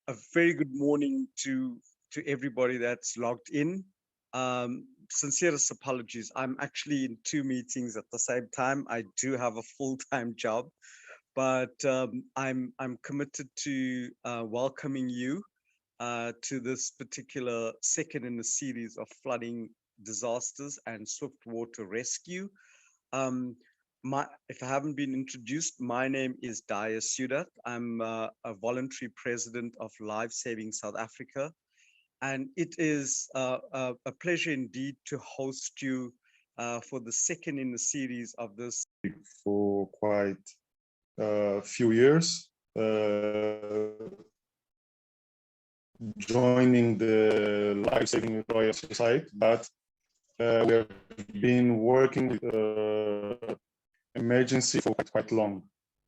A very good morning to everybody that's logged in. Sincerest apologies. I'm actually in two meetings at the same time. I do have a full-time job, but I'm committed to welcoming you to this particular second in the series of flooding disasters and swift water rescue. Um, if I haven't been introduced, my name is Daya Sudat. I'm a voluntary president of Lifesaving South Africa, and it is a pleasure indeed to host you for the second in the series of this. For quite a few years, joining the Lifesaving Royal Society, but we have been working with emergency for quite long.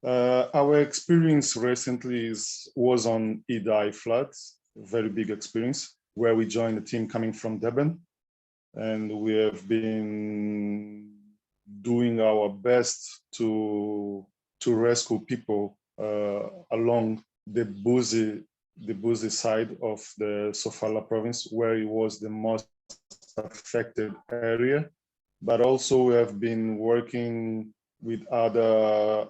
Our experience recently was on Idai floods, a very big experience, where we joined a team coming from Durban, and we have been doing our best to rescue people along the Buzi side of the Sofala province, where it was the most affected area. But also we have been working with other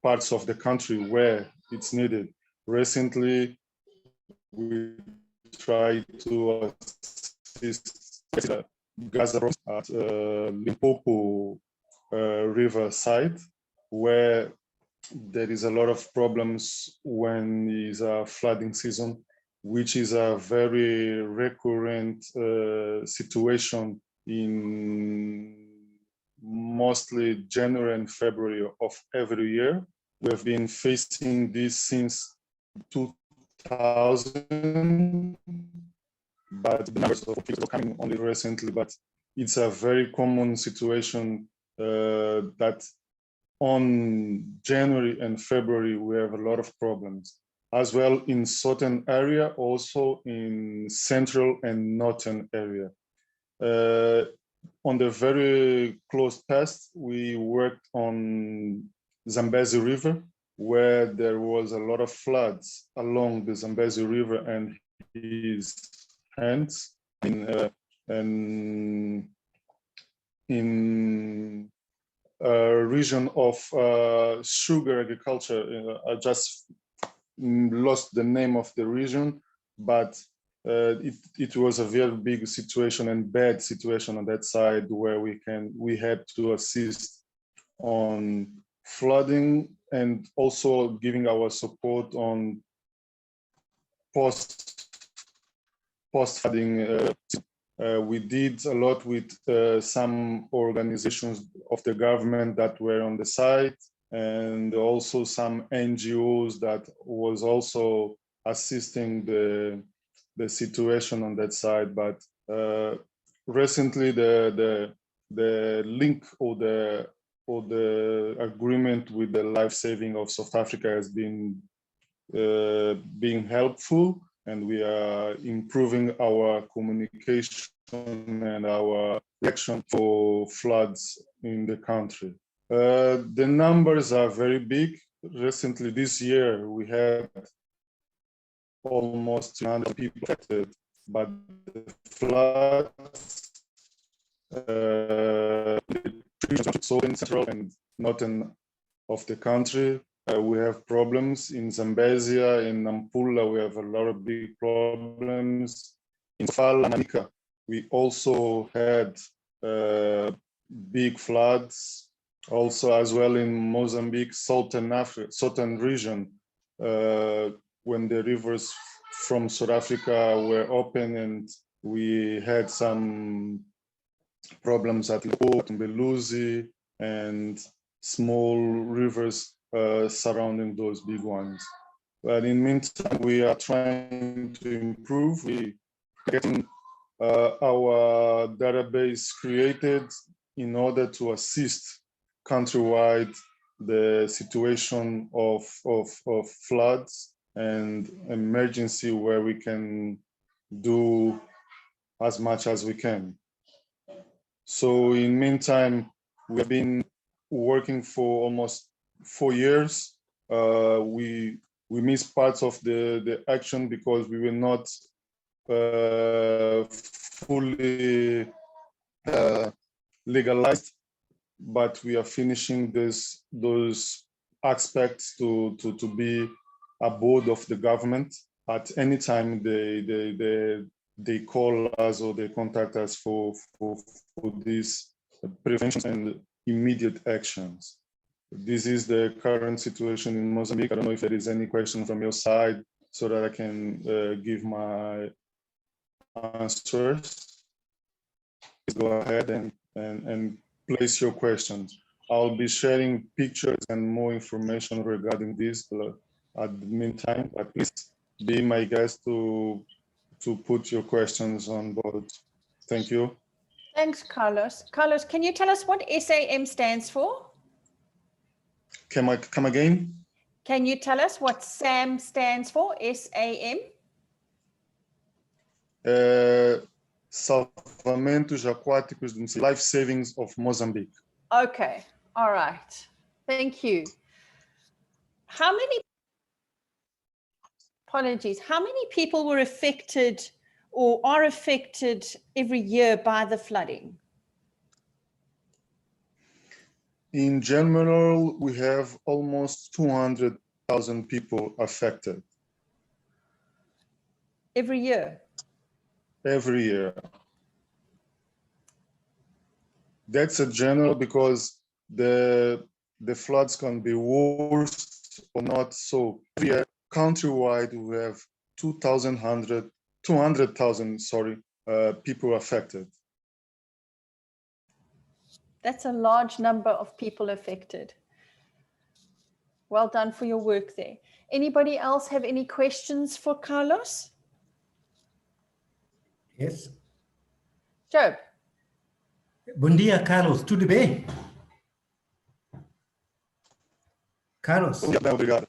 parts of the country where it's needed. Recently, we tried to assist Gaza at Limpopo river side, where there is a lot of problems when is a flooding season, which is a very recurrent situation in mostly January and February of every year. We have been facing this since 2000, but the numbers of people are coming only recently, but it's a very common situation that on January and February, we have a lot of problems. As well in certain area, also in central and northern area. On the very close past, we worked on Zambezi River, where there was a lot of floods along the Zambezi River and his hands in a region of sugar agriculture. I just lost the name of the region, but it was a very big situation and bad situation on that side, where we had to assist on flooding and also giving our support on post flooding. We did a lot with some organizations of the government that were on the site, and also some NGOs that was also assisting the situation on that side. But recently, the link or the agreement with the Lifesaving of South Africa has been being helpful, and we are improving our communication and our reaction for floods in the country. The numbers are very big. Recently, this year, we had almost 200 people affected by the floods. So in central and northern of the country, we have problems in Zambezia, in Nampula. We have a lot of big problems. In Fala, we also had big floods. Also, as well in Mozambique, southern region, when the rivers from South Africa were open, and we had some problems at Beluzi and small rivers surrounding those big ones. But in the meantime, we are trying to improve. We are getting our database created in order to assist countrywide the situation of floods and emergency, where we can do as much as we can. So in the meantime, we have been working for almost 4 years. We we missed parts of the action because we were not fully legalized, but we are finishing those aspects to be a board of the government. At any time they call us or they contact us for these prevention and immediate actions. This is the current situation in Mozambique. I don't know if there is any question from your side so that I can give my answers. Please go ahead and place your questions. I'll be sharing pictures and more information regarding this at the meantime, but please be my guest to put your questions on board. Thank you. Thanks, Carlos. Carlos, can you tell us what SAM stands for? Come again? Can you tell us what SAM stands for? SAM? Salvamentos Aquáticos de Moçambique, Life Savings of Mozambique. Okay, all right. Thank you. How many people were affected or are affected every year by the flooding? In general, we have almost 200,000 people affected. Every year? Every year. That's a general because the floods can be worse or not. So every year, countrywide, we have 200,000 people affected. That's a large number of people affected. Well done for your work there. Anybody else have any questions for Carlos? Yes. Job. Bom dia, Carlos. Tudo bem? Carlos. Obrigado.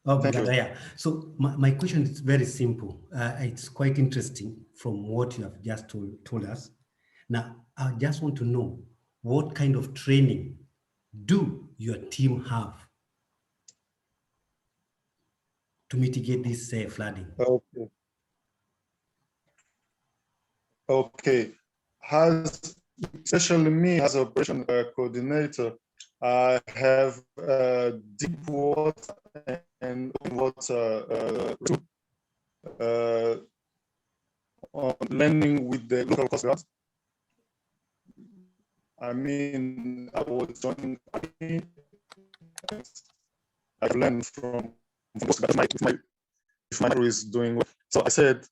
Obrigado. Yeah. So my question is very simple. It's quite interesting from what you have just told us. Now, I just want to know what kind of training do your team have to mitigate this flooding? Okay. Okay. Especially me as operation coordinator, I have deep water and water on learning with the local coast guards. I mean, I was joining. I learned from coast guards. My crew is doing well. So I said,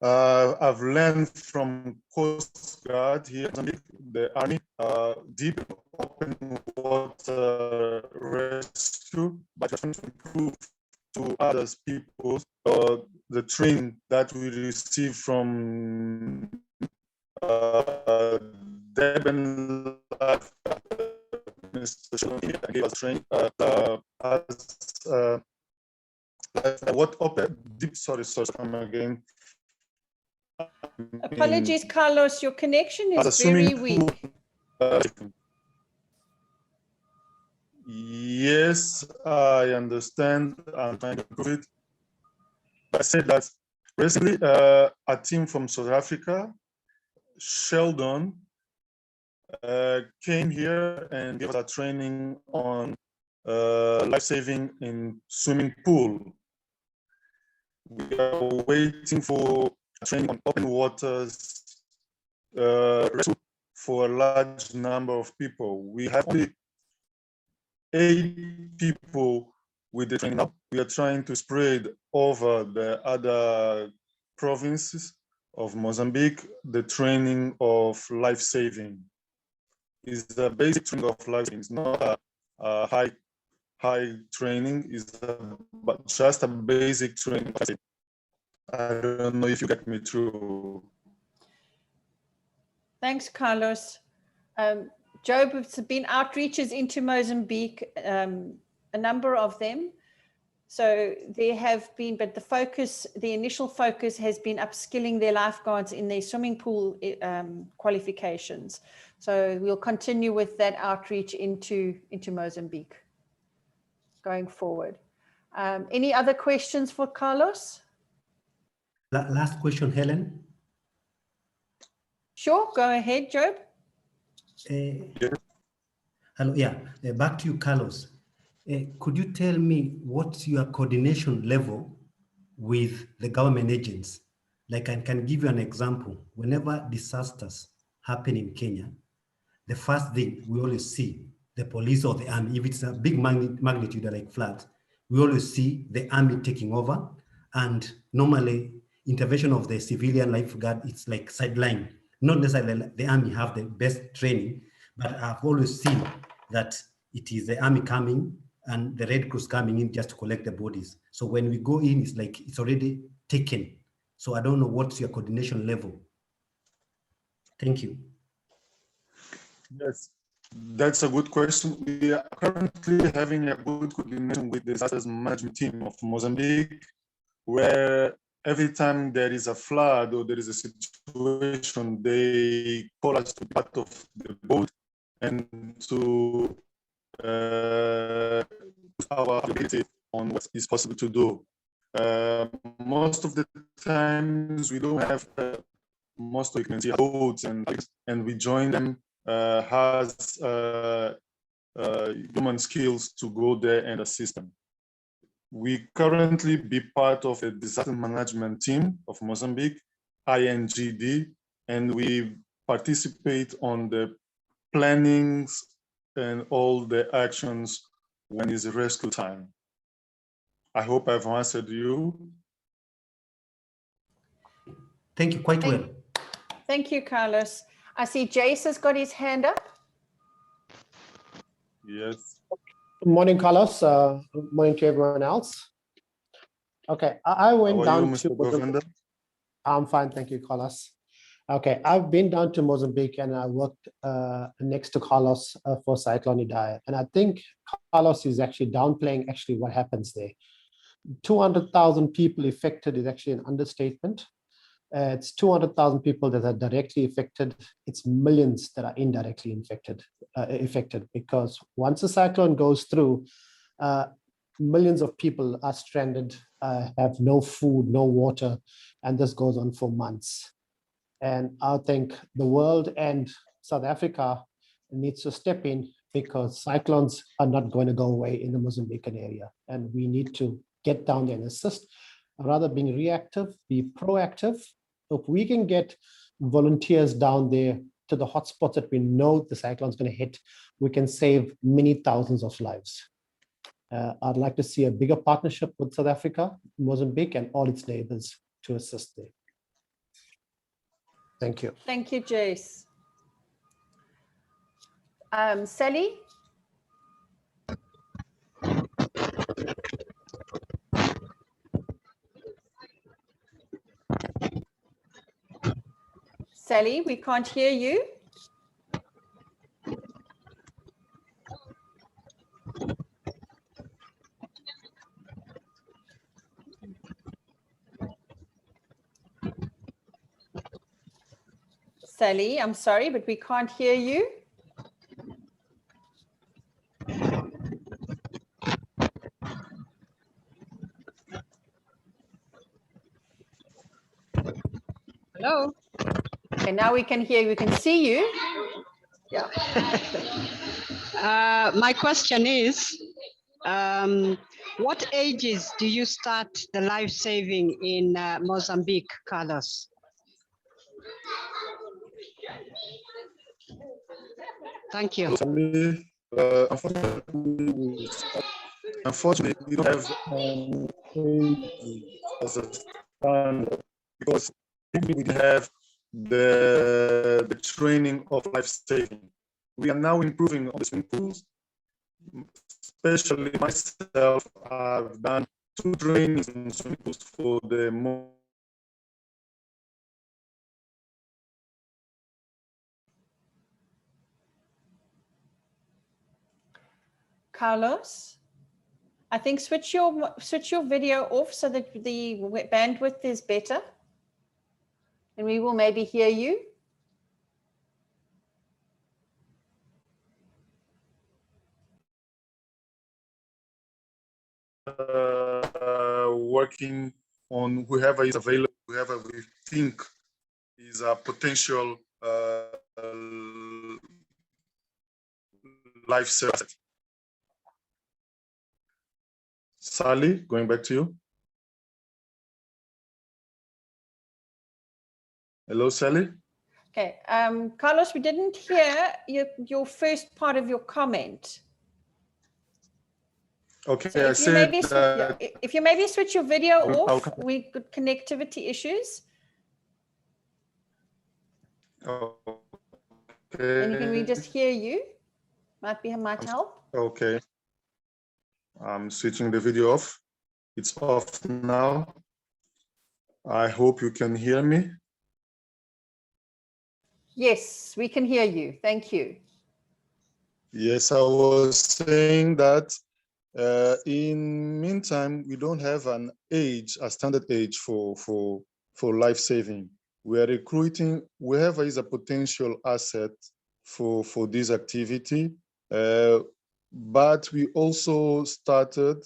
I've learned from Coast Guard here, the Army, deep open water rescue, but trying to improve to other people the training that we receive from Deben Mr. Shayne gave us training what open deep come again. Apologies, Carlos, your connection is very weak. Yes, I understand. I'm trying to prove it. I said that recently a team from South Africa, Sheldon, came here and gave us a training on life-saving in swimming pool. We are waiting for training on open waters rescue for a large number of people. We have only 8 people with the training now. We are trying to spread over the other provinces of Mozambique the training of life-saving. It's the basic training of life-saving. It's not a high training, but just a basic training. I don't know if you get me through. Thanks, Carlos. Job, it's been outreaches into Mozambique, a number of them. So there have been, but the initial focus has been upskilling their lifeguards in their swimming pool qualifications. So we'll continue with that outreach into Mozambique going forward. Any other questions for Carlos? Last question, Helen. Sure, go ahead, Job. Hello, yeah, back to you, Carlos. Could you tell me what's your coordination level with the government agents? Like, I can give you an example. Whenever disasters happen in Kenya, the first thing we always see the police or the army. If it's a big magnitude like floods, we always see the army taking over, and normally intervention of the civilian lifeguard, it's like sideline. Not necessarily the army have the best training, but I've always seen that it is the army coming and the Red Cross coming in just to collect the bodies. So when we go in, it's like it's already taken. So I don't know what's your coordination level. Thank you. Yes, that's a good question. We are currently having a good coordination with the disasters management team of Mozambique, where every time there is a flood or there is a situation, they call us to be part of the boat and to our ability on what is possible to do. Most of the times we don't have most of the boats, and we join them has human skills to go there and assist them. We currently be part of the disaster management team of Mozambique, INGD, and we participate on the plannings and all the actions when it's rescue time. I hope I've answered you. Thank you, quite well. Thank you, Carlos. I see Jace has got his hand up. Yes. Good morning, Carlos. Good morning to everyone else. Okay, I went down to Mozambique. I'm fine, thank you, Carlos. Okay, I've been down to Mozambique and I worked next to Carlos for Cyclone Idai. And I think Carlos is actually downplaying actually what happens there. 200,000 people affected is actually an understatement. It's 200,000 people that are directly affected. It's millions that are indirectly affected because once a cyclone goes through, millions of people are stranded, have no food, no water, and this goes on for months. And I think the world and South Africa needs to step in because cyclones are not going to go away in the Mozambican area. And we need to get down there and assist, rather being reactive, be proactive. If we can get volunteers down there to the hotspots that we know the cyclone's going to hit, we can save many thousands of lives. I'd like to see a bigger partnership with South Africa, Mozambique, and all its neighbors to assist there. Thank you. Thank you, Jace. Sally? Sally, we can't hear you. Sally, I'm sorry, but we can't hear you. Hello. Okay, now we can hear you, we can see you. Yeah. My question is, what ages do you start the life saving in Mozambique, Carlos? Thank you. Unfortunately, we don't have as a standard because we have the training of life saving. We are now improving on the swimming pools. Especially myself, I've done 2 trainings in swimming pools for the Carlos, I think switch your video off so that the bandwidth is better, and we will maybe hear you. working on whoever is available, whoever we think is a potential lifesaver. Sally, going back to you. Hello, Sally. Okay, Carlos, we didn't hear your first part of your comment. Okay, So I said if you maybe switch your video off, we got connectivity issues. Okay. And can we just hear you? Might help. Okay. I'm switching the video off. It's off now. I hope you can hear me. Yes, we can hear you. Thank you. Yes, I was saying that in meantime, we don't have an age, a standard age for life saving. We are recruiting whoever is a potential asset for this activity. But we also started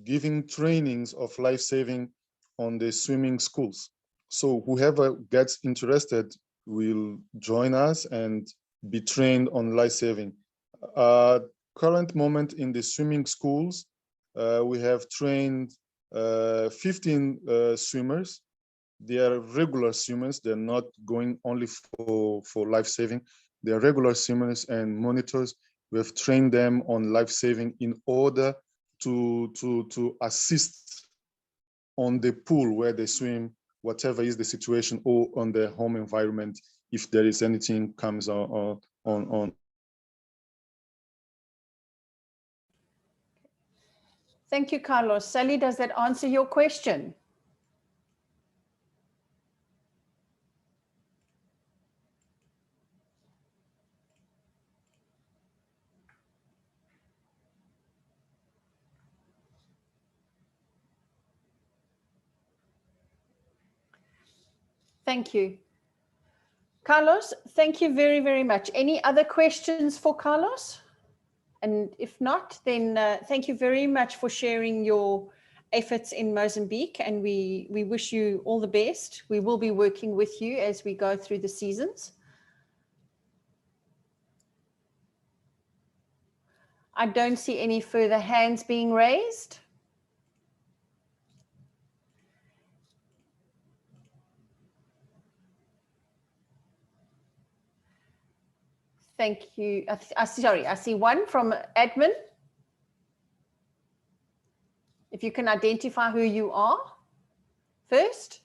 giving trainings of life saving on the swimming schools. So whoever gets interested will join us and be trained on life saving. Current moment in the swimming schools, we have trained 15 swimmers. They are regular swimmers. They're not going only for life saving. They are regular swimmers and monitors. We have trained them on life saving in order to assist on the pool where they swim, whatever is the situation, or on their home environment if there is anything comes on. Thank you, Carlos. Sally, does that answer your question? Thank you. Carlos, thank you very, very much. Any other questions for Carlos? And if not, then thank you very much for sharing your efforts in Mozambique, and we wish you all the best. We will be working with you as we go through the seasons. I don't see any further hands being raised. Thank you. Sorry, I see one from admin. If you can identify who you are first.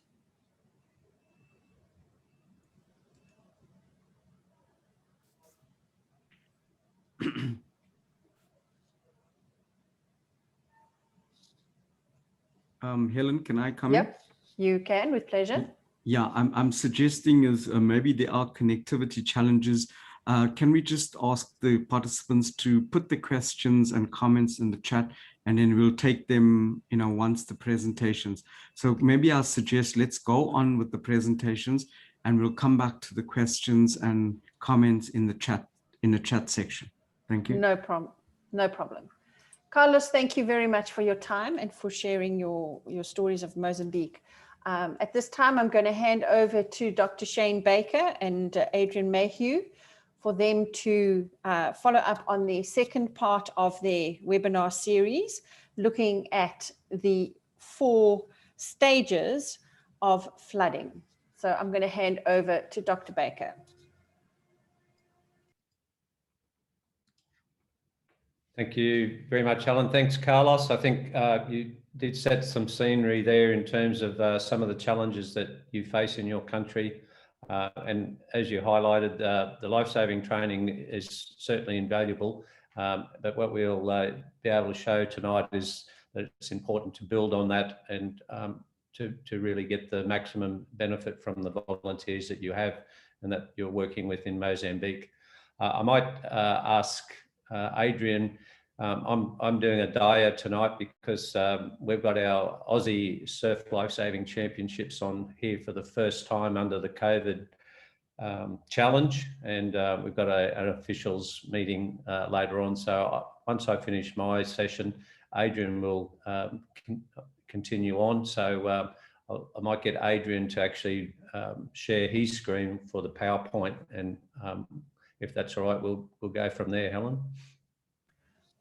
Helen, can I come in? Yep, you can, with pleasure. Yeah, I'm suggesting is maybe there are connectivity challenges. Can we just ask the participants to put the questions and comments in the chat, and then we'll take them, once the presentations. So maybe I'll suggest let's go on with the presentations, and we'll come back to the questions and comments in the chat section. Thank you. No problem. No problem. Carlos, thank you very much for your time and for sharing your stories of Mozambique. At this time, I'm going to hand over to Dr. Shayne Baker and Adrian Mayhew for them to follow up on the second part of their webinar series, looking at the 4 stages of flooding. So I'm going to hand over to Dr. Baker. Thank you very much, Helen. Thanks, Carlos. I think you did set some scenery there in terms of some of the challenges that you face in your country. And as you highlighted, the life-saving training is certainly invaluable. But what we'll be able to show tonight is that it's important to build on that and to really get the maximum benefit from the volunteers that you have and that you're working with in Mozambique. I might ask Adrian, I'm doing a dia tonight because we've got our Aussie Surf Lifesaving Championships on here for the first time under the COVID challenge, and we've got an officials meeting later on. So once I finish my session, Adrian will continue on. So I might get Adrian to actually share his screen for the PowerPoint, and if that's all right, we'll go from there, Helen.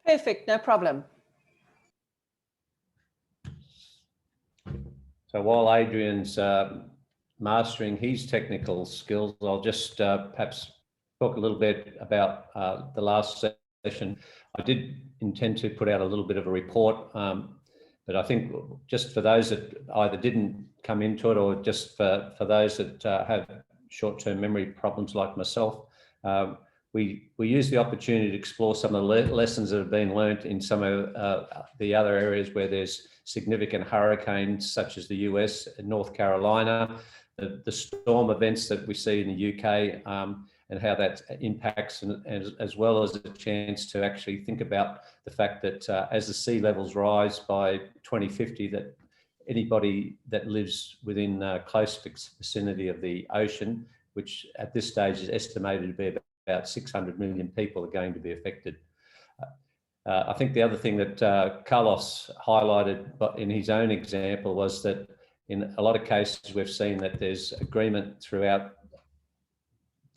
Perfect, no problem. So while Adrian's mastering his technical skills, I'll just perhaps talk a little bit about the last session. I did intend to put out a little bit of a report, but I think just for those that either didn't come into it, or just for those that have short-term memory problems like myself, we use the opportunity to explore some of the lessons that have been learnt in some of the other areas where there's significant hurricanes, such as the US and North Carolina, the storm events that we see in the UK, and how that impacts, and as well as a chance to actually think about the fact that as the sea levels rise by 2050, that anybody that lives within close vicinity of the ocean, which at this stage is estimated to be about 600 million people, are going to be affected. I think the other thing that Carlos highlighted in his own example was that in a lot of cases we've seen that there's agreement throughout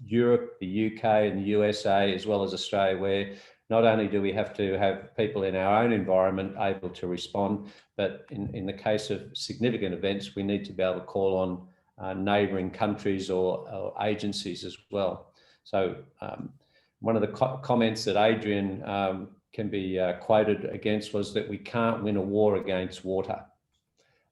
Europe, the UK and the USA, as well as Australia, where not only do we have to have people in our own environment able to respond, but in the case of significant events, we need to be able to call on neighbouring countries or agencies as well. So one of the comments that Adrian can be quoted against was that we can't win a war against water.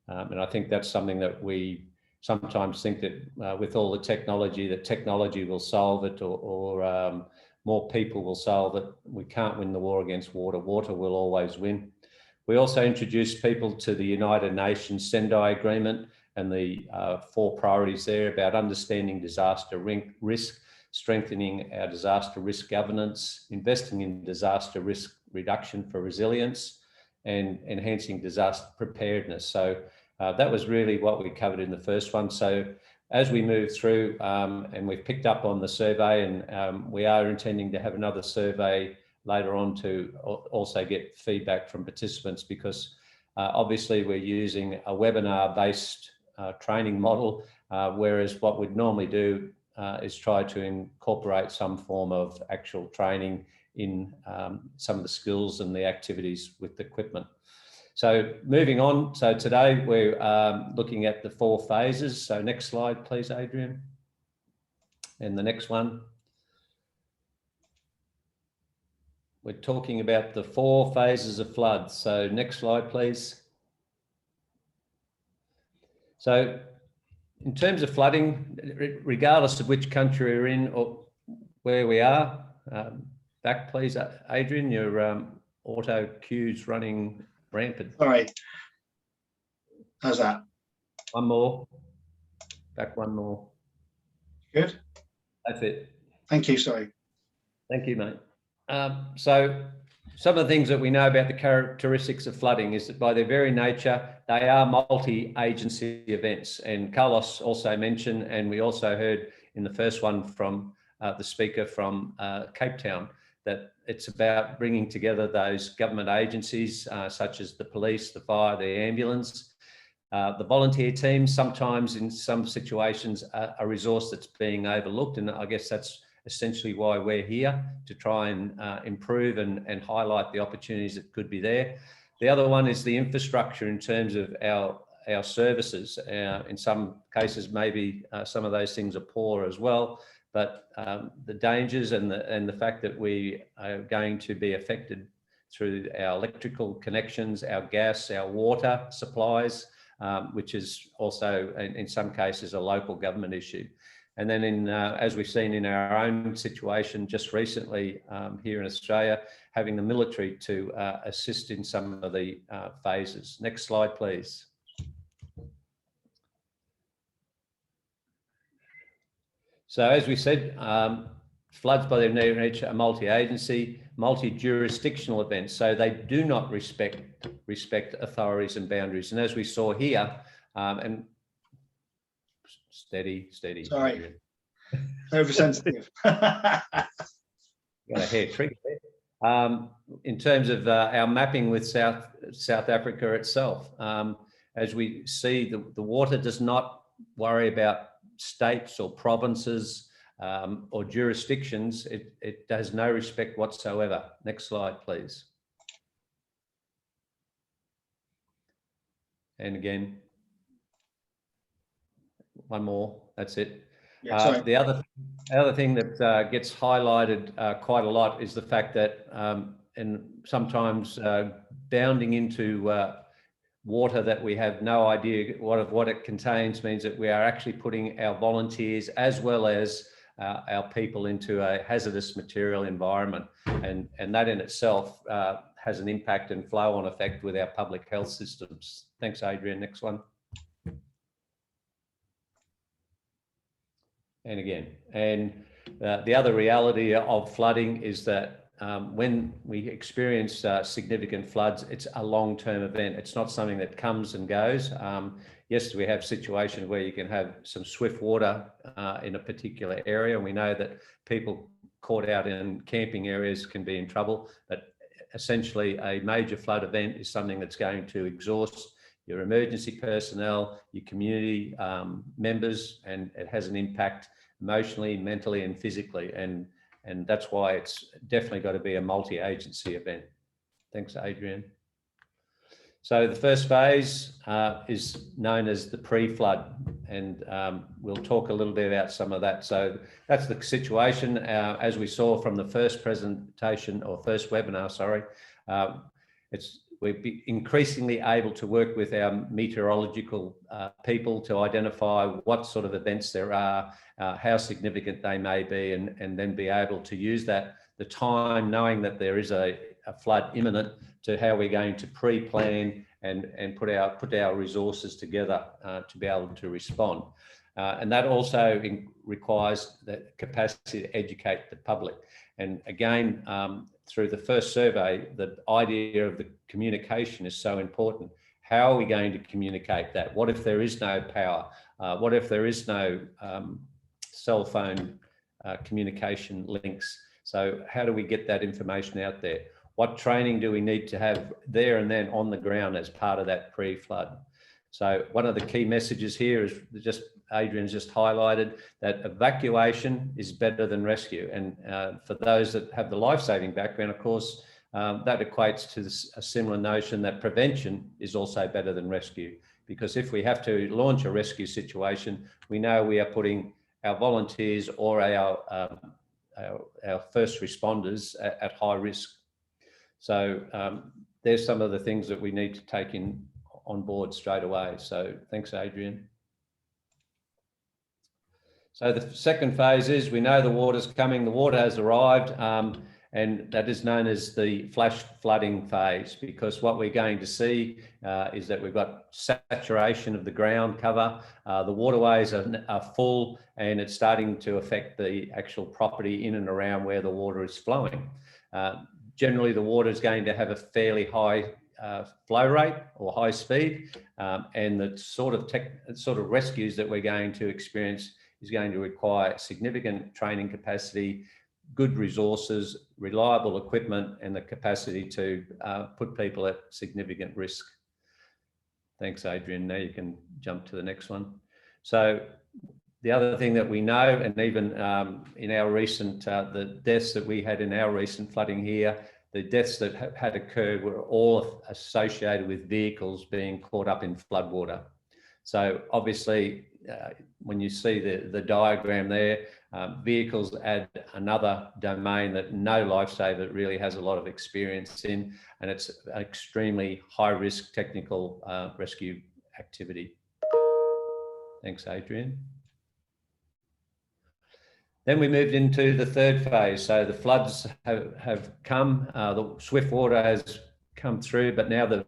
And I think that's something that we sometimes think that with all the technology, that technology will solve it, or more people will solve it. We can't win the war against water. Water will always win. We also introduced people to the United Nations Sendai Agreement and the 4 priorities there about understanding disaster risk, strengthening our disaster risk governance, investing in disaster risk reduction for resilience, and enhancing disaster preparedness. So that was really what we covered in the first one. So as we move through, and we've picked up on the survey, and we are intending to have another survey later on to also get feedback from participants, because obviously we're using a webinar-based training model, whereas what we'd normally do is try to incorporate some form of actual training in some of the skills and the activities with the equipment. So moving on, so today we're looking at the 4 phases. So next slide, please, Adrian. And the next one. We're talking about the 4 phases of floods. So next slide, please. So in terms of flooding, regardless of which country we're in or where we are, back please, Adrian, your auto cue's running rampant. Sorry. How's that? One more. Back one more. Good. That's it. Thank you. Sorry. Thank you, mate. So some of the things that we know about the characteristics of flooding is that by their very nature, they are multi-agency events. And Carlos also mentioned, and we also heard in the first one from the speaker from Cape Town, that it's about bringing together those government agencies, such as the police, the fire, the ambulance, the volunteer teams, sometimes in some situations, a resource that's being overlooked. And I guess that's essentially why we're here, to try and improve and highlight the opportunities that could be there. The other one is the infrastructure in terms of our services. In some cases, maybe some of those things are poor as well, but the dangers and the fact that we are going to be affected through our electrical connections, our gas, our water supplies, which is also in some cases a local government issue. And then as we've seen in our own situation just recently here in Australia, having the military to assist in some of the phases. Next slide, please. So as we said, floods by their nature are multi-agency, multi-jurisdictional events. So they do not respect authorities and boundaries. And as we saw here, and steady. Sorry. Oversensitive. Got a hair trigger there. in terms of our mapping with South Africa itself. As we see, the water does not worry about states or provinces or jurisdictions. It has no respect whatsoever. Next slide, please. And again, one more, that's it. Yeah, the other thing that gets highlighted quite a lot is the fact that, and sometimes bounding into water that we have no idea what it contains means that we are actually putting our volunteers as well as our people into a hazardous material environment, and that in itself has an impact and flow-on effect with our public health systems. Thanks, Adrian. Next one. And again, and the other reality of flooding is that when we experience significant floods, it's a long-term event. It's not something that comes and goes. Yes, we have situations where you can have some swift water in a particular area. We know that people caught out in camping areas can be in trouble, but essentially a major flood event is something that's going to exhaust your emergency personnel, your community members, and it has an impact emotionally, mentally, and physically. And that's why it's definitely got to be a multi-agency event. Thanks, Adrian. So the first phase is known as the pre-flood, and we'll talk a little bit about some of that. So that's the situation. As we saw from the first presentation or first webinar, sorry, we're increasingly able to work with our meteorological people to identify what sort of events there are, how significant they may be, and then be able to use that, the time, knowing that there is a flood imminent, to how we're going to pre-plan and put our resources together to be able to respond. And that also requires the capacity to educate the public. And again, through the first survey, the idea of the communication is so important. How are we going to communicate that? What if there is no power? What if there is no cell phone communication links? So how do we get that information out there? What training do we need to have there and then on the ground as part of that pre-flood? So one of the key messages here is just Adrian's just highlighted that evacuation is better than rescue. And for those that have the life-saving background, of course, that equates to a similar notion that prevention is also better than rescue. Because if we have to launch a rescue situation, we know we are putting our volunteers or our first responders at high risk. So there's some of the things that we need to take on board straight away. So thanks, Adrian. So the second phase is, we know the water's coming, the water has arrived, and that is known as the flash flooding phase, because what we're going to see is that we've got saturation of the ground cover, the waterways are full, and it's starting to affect the actual property in and around where the water is flowing. Generally, the water is going to have a fairly high flow rate or high speed, and the sort of rescues that we're going to experience is going to require significant training capacity, good resources, reliable equipment, and the capacity to put people at significant risk. Thanks, Adrian. Now you can jump to the next one. So the other thing that we know, and even in our recent, the deaths that we had in our recent flooding here, the deaths that had occurred were all associated with vehicles being caught up in floodwater. So obviously, when you see the diagram there, vehicles add another domain that no lifesaver really has a lot of experience in, and it's an extremely high-risk technical rescue activity. Thanks, Adrian. Then we moved into the third phase. So the floods have come, the swift water has come through, but now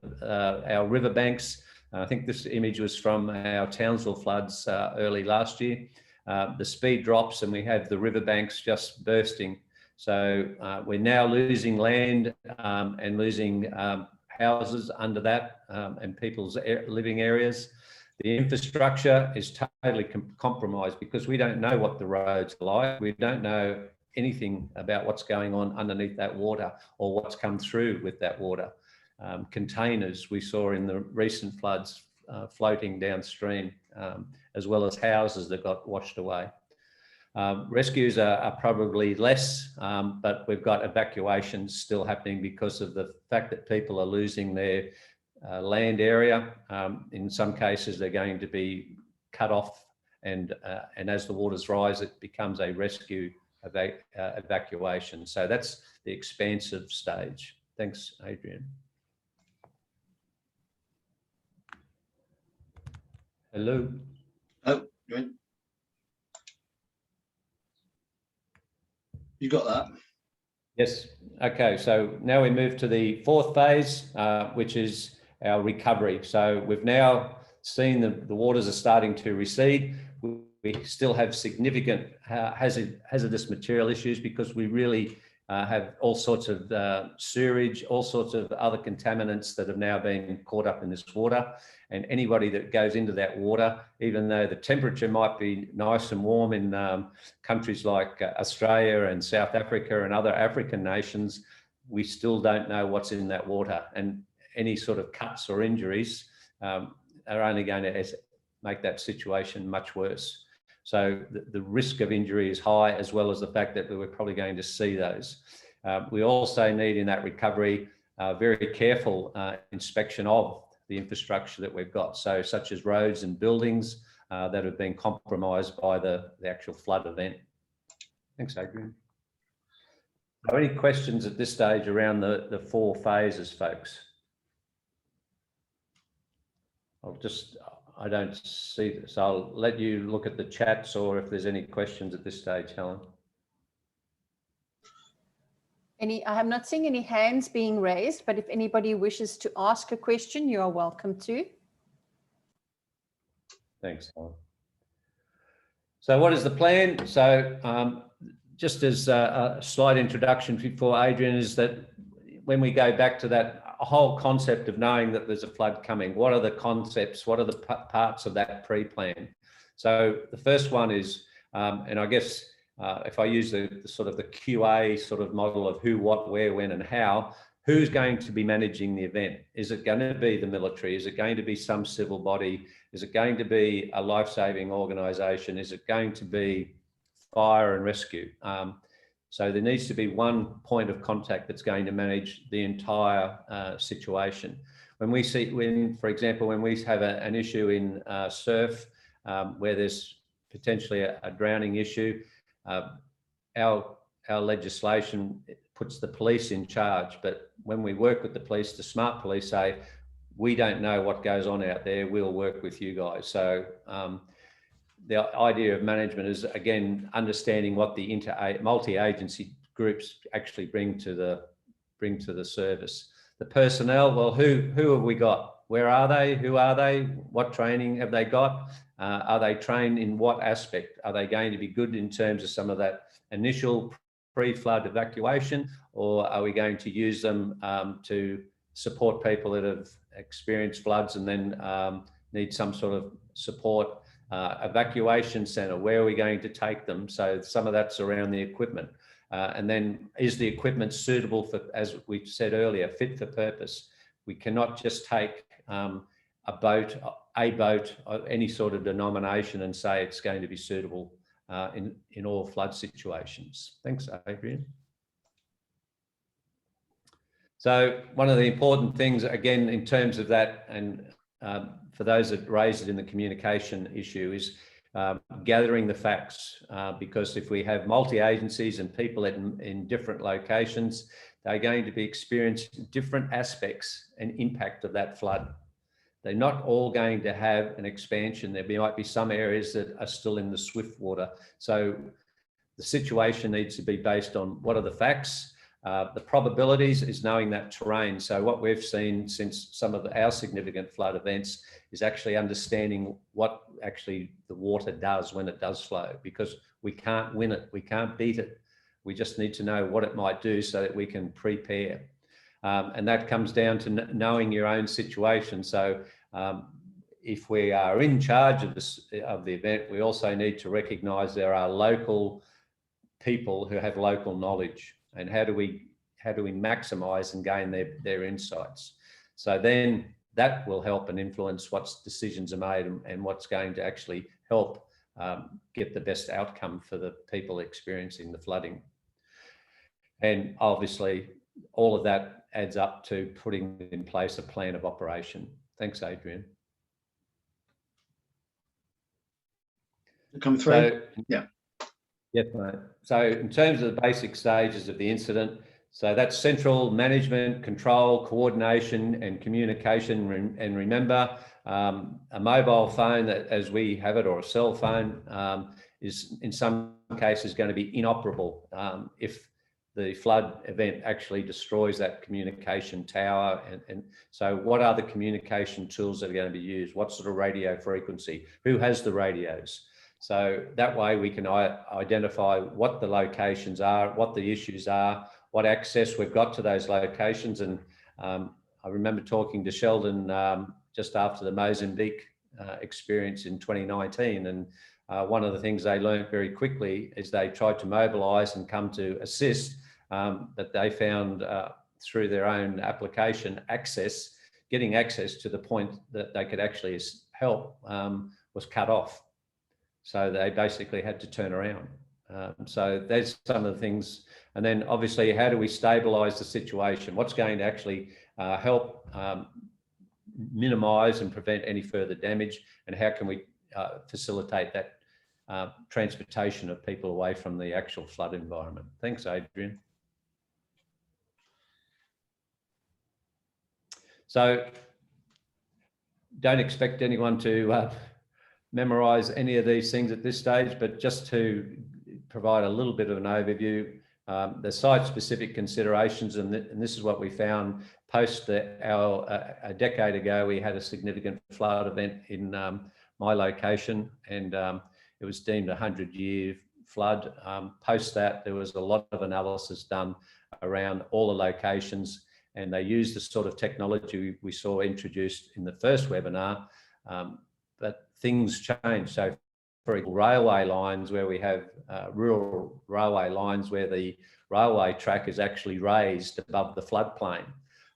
our riverbanks, I think this image was from our Townsville floods early last year. The speed drops and we have the riverbanks just bursting. So we're now losing land and losing houses under that and people's living areas. The infrastructure is totally compromised because we don't know what the roads are like. We don't know anything about what's going on underneath that water or what's come through with that water. Containers we saw in the recent floods floating downstream, as well as houses that got washed away. Rescues are probably less, but we've got evacuations still happening because of the fact that people are losing their land area. In some cases, they're going to be cut off, and as the waters rise, it becomes a rescue evacuation. So that's the expansive stage. Thanks, Adrian. Hello. Oh, good. You got that? Yes. Okay. So now we move to the fourth phase, which is our recovery. So we've now seen the waters are starting to recede. We still have significant hazardous material issues because we really have all sorts of sewage, all sorts of other contaminants that have now been caught up in this water. And anybody that goes into that water, even though the temperature might be nice and warm in countries like Australia and South Africa and other African nations, we still don't know what's in that water. And any sort of cuts or injuries are only going to make that situation much worse. So the risk of injury is high, as well as the fact that we're probably going to see those. We also need in that recovery very careful inspection of the infrastructure that we've got. So such as roads and buildings that have been compromised by the actual flood event. Thanks, Adrian. Are there any questions at this stage around the four phases, folks? I don't see this. I'll let you look at the chats or if there's any questions at this stage, Helen. I have not seen any hands being raised, but if anybody wishes to ask a question, you are welcome to. Thanks, Helen. So what is the plan? So just as a slight introduction before Adrian, is that when we go back to that whole concept of knowing that there's a flood coming, what are the concepts, what are the parts of that pre-plan? So the first one is, and I guess if I use the sort of the QA sort of model of who, what, where, when and how, who's going to be managing the event? Is it going to be the military? Is it going to be some civil body? Is it going to be a life-saving organisation? Is it going to be fire and rescue? So there needs to be one point of contact that's going to manage the entire situation. When we see, for example, when we have an issue in surf where there's potentially a drowning issue, our legislation puts the police in charge. But when we work with the police, the smart police say, we don't know what goes on out there, we'll work with you guys. So the idea of management is, again, understanding what the multi-agency groups actually bring to the service. The personnel, well, who have we got? Where are they? Who are they? What training have they got? Are they trained in what aspect? Are they going to be good in terms of some of that initial pre-flood evacuation, or are we going to use them to support people that have experienced floods and then need some sort of support? Evacuation centre, where are we going to take them? So some of that's around the equipment. And then is the equipment suitable for, as we said earlier, fit for purpose? We cannot just take a boat, any sort of denomination and say it's going to be suitable in all flood situations. Thanks, Adrian. So one of the important things, again, in terms of that, and for those that raised it in the communication issue, is gathering the facts, because if we have multi-agencies and people in different locations, they're going to be experiencing different aspects and impact of that flood. They're not all going to have an expansion. There might be some areas that are still in the swift water. So the situation needs to be based on what are the facts. The probabilities is knowing that terrain. So what we've seen since some of our significant flood events is actually understanding what actually the water does when it does flow, because we can't win it, we can't beat it. We just need to know what it might do so that we can prepare. And that comes down to knowing your own situation. So if we are in charge of the event, we also need to recognise there are local people who have local knowledge, and how do we maximize and gain their insights. So then that will help and influence what decisions are made and what's going to actually help get the best outcome for the people experiencing the flooding. And obviously all of that adds up to putting in place a plan of operation. Thanks, Adrian. Come through. So, yeah. Yes, mate. So in terms of the basic stages of the incident, so that's central management, control, coordination, and communication. And remember, a mobile phone, that as we have it, or a cell phone, is in some cases going to be inoperable if the flood event actually destroys that communication tower. And so what are the communication tools that are going to be used? What sort of radio frequency? Who has the radios? So that way we can identify what the locations are, what the issues are, what access we've got to those locations. And I remember talking to Sheldon just after the Mozambique experience in 2019. And one of the things they learned very quickly is they tried to mobilise and come to assist, that they found through their own application getting access to the point that they could actually help was cut off. So they basically had to turn around. So there's some of the things. And then obviously, how do we stabilise the situation? What's going to actually help minimise and prevent any further damage? And how can we facilitate that transportation of people away from the actual flood environment? Thanks, Adrian. So don't expect anyone to memorise any of these things at this stage, but just to provide a little bit of an overview, the site-specific considerations, and this is what we found post a decade ago. We had a significant flood event in my location, and it was deemed a 100-year flood. Post that, there was a lot of analysis done around all the locations, and they used the sort of technology we saw introduced in the first webinar, but things change. So for example, railway lines where we have rural railway lines where the railway track is actually raised above the floodplain.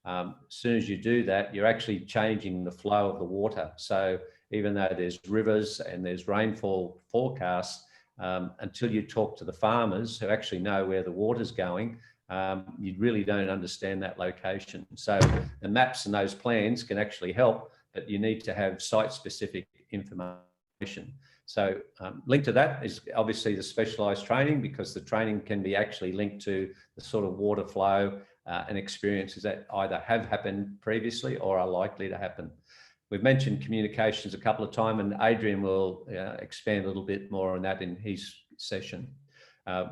As soon as you do that, you're actually changing the flow of the water. So even though there's rivers and there's rainfall forecasts, until you talk to the farmers who actually know where the water's going, you really don't understand that location. So the maps and those plans can actually help, but you need to have site-specific information. So linked to that is obviously the specialised training, because the training can be actually linked to the sort of water flow and experiences that either have happened previously or are likely to happen. We've mentioned communications a couple of times, and Adrian will expand a little bit more on that in his session.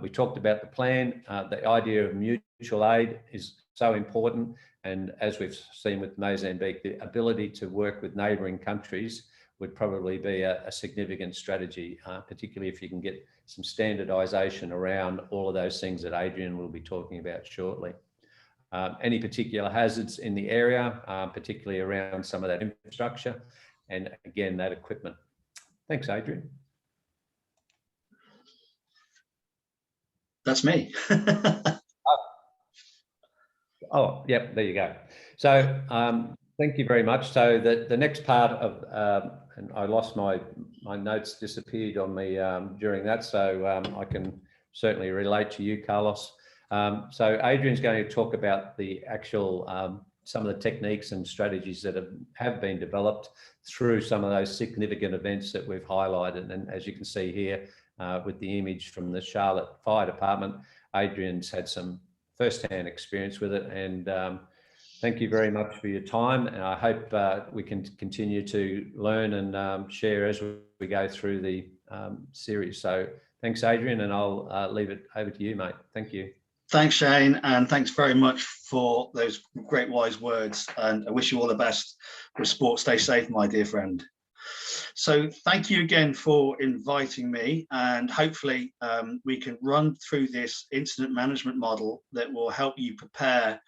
We talked about the plan. The idea of mutual aid is so important. And as we've seen with Mozambique, the ability to work with neighbouring countries would probably be a significant strategy, particularly if you can get some standardisation around all of those things that Adrian will be talking about shortly. Any particular hazards in the area, particularly around some of that infrastructure, and again, that equipment. Thanks, Adrian. That's me. Oh, yep, there you go. So thank you very much. So the next part of, and I lost my notes disappeared on me during that, so I can certainly relate to you, Carlos. So Adrian's going to talk about the actual, some of the techniques and strategies that have been developed through some of those significant events that we've highlighted. And as you can see here with the image from the Charlotte Fire Department, Adrian's had some first-hand experience with it. And thank you very much for your time. And I hope we can continue to learn and share as we go through the series. So thanks, Adrian, and I'll leave it over to you, mate. Thank you. Thanks, Shayne, and thanks very much for those great wise words. And I wish you all the best with sport. Stay safe, my dear friend. So thank you again for inviting me, and hopefully we can run through this incident management model that will help you prepare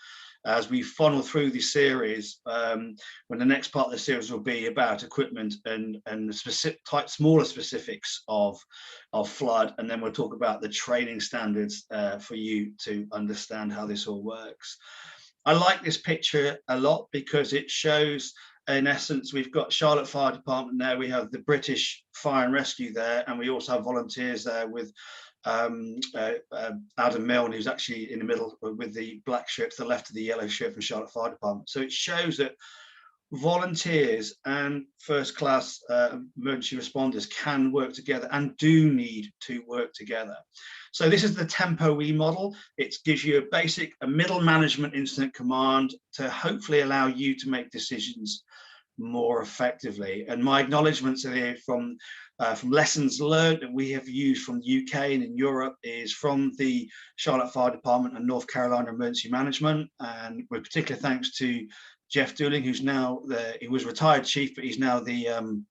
as we funnel through the series, when the next part of the series will be about equipment and the specific smaller specifics of flood, and then we'll talk about the training standards for you to understand how this all works. I like this picture a lot because it shows, in essence, we've got Charlotte Fire Department there, we have the British Fire and Rescue there, and we also have volunteers there with Adam Milne, who's actually in the middle with the black shirt to the left of the yellow shirt from Charlotte Fire Department. So it shows that volunteers and first class emergency responders can work together and do need to work together. So this is the Tempo E model. It gives you a middle management incident command to hopefully allow you to make decisions more effectively. And my acknowledgements are here from lessons learned that we have used from the UK and in Europe, is from the Charlotte Fire Department and North Carolina Emergency Management. And with particular thanks to Jeff Dooling, who's now he was retired chief, but he's now the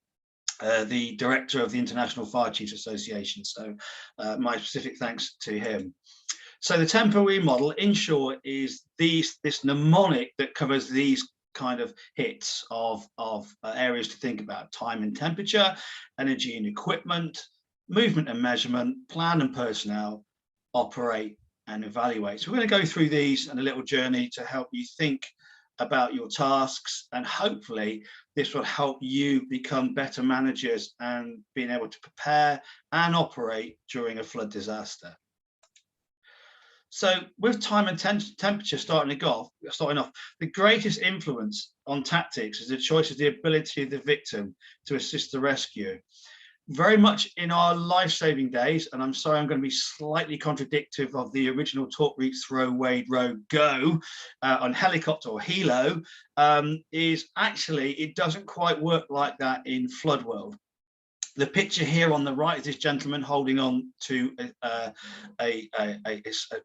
director of the International Fire Chiefs Association. So my specific thanks to him. So the Tempo E model, in short, is this mnemonic that covers these kind of hits of areas to think about: time and temperature, energy and equipment, movement and measurement, plan and personnel, operate and evaluate. So we're going to go through these and a little journey to help you think about your tasks, and hopefully this will help you become better managers and being able to prepare and operate during a flood disaster. So with time and temperature starting off, the greatest influence on tactics is the choice of the ability of the victim to assist the rescue. Very much in our life-saving days, and I'm sorry I'm going to be slightly contradictory of the original talk, reach, throw, wade, row, go on helicopter or helo, is actually, it doesn't quite work like that in flood world. The picture here on the right is this gentleman holding on to a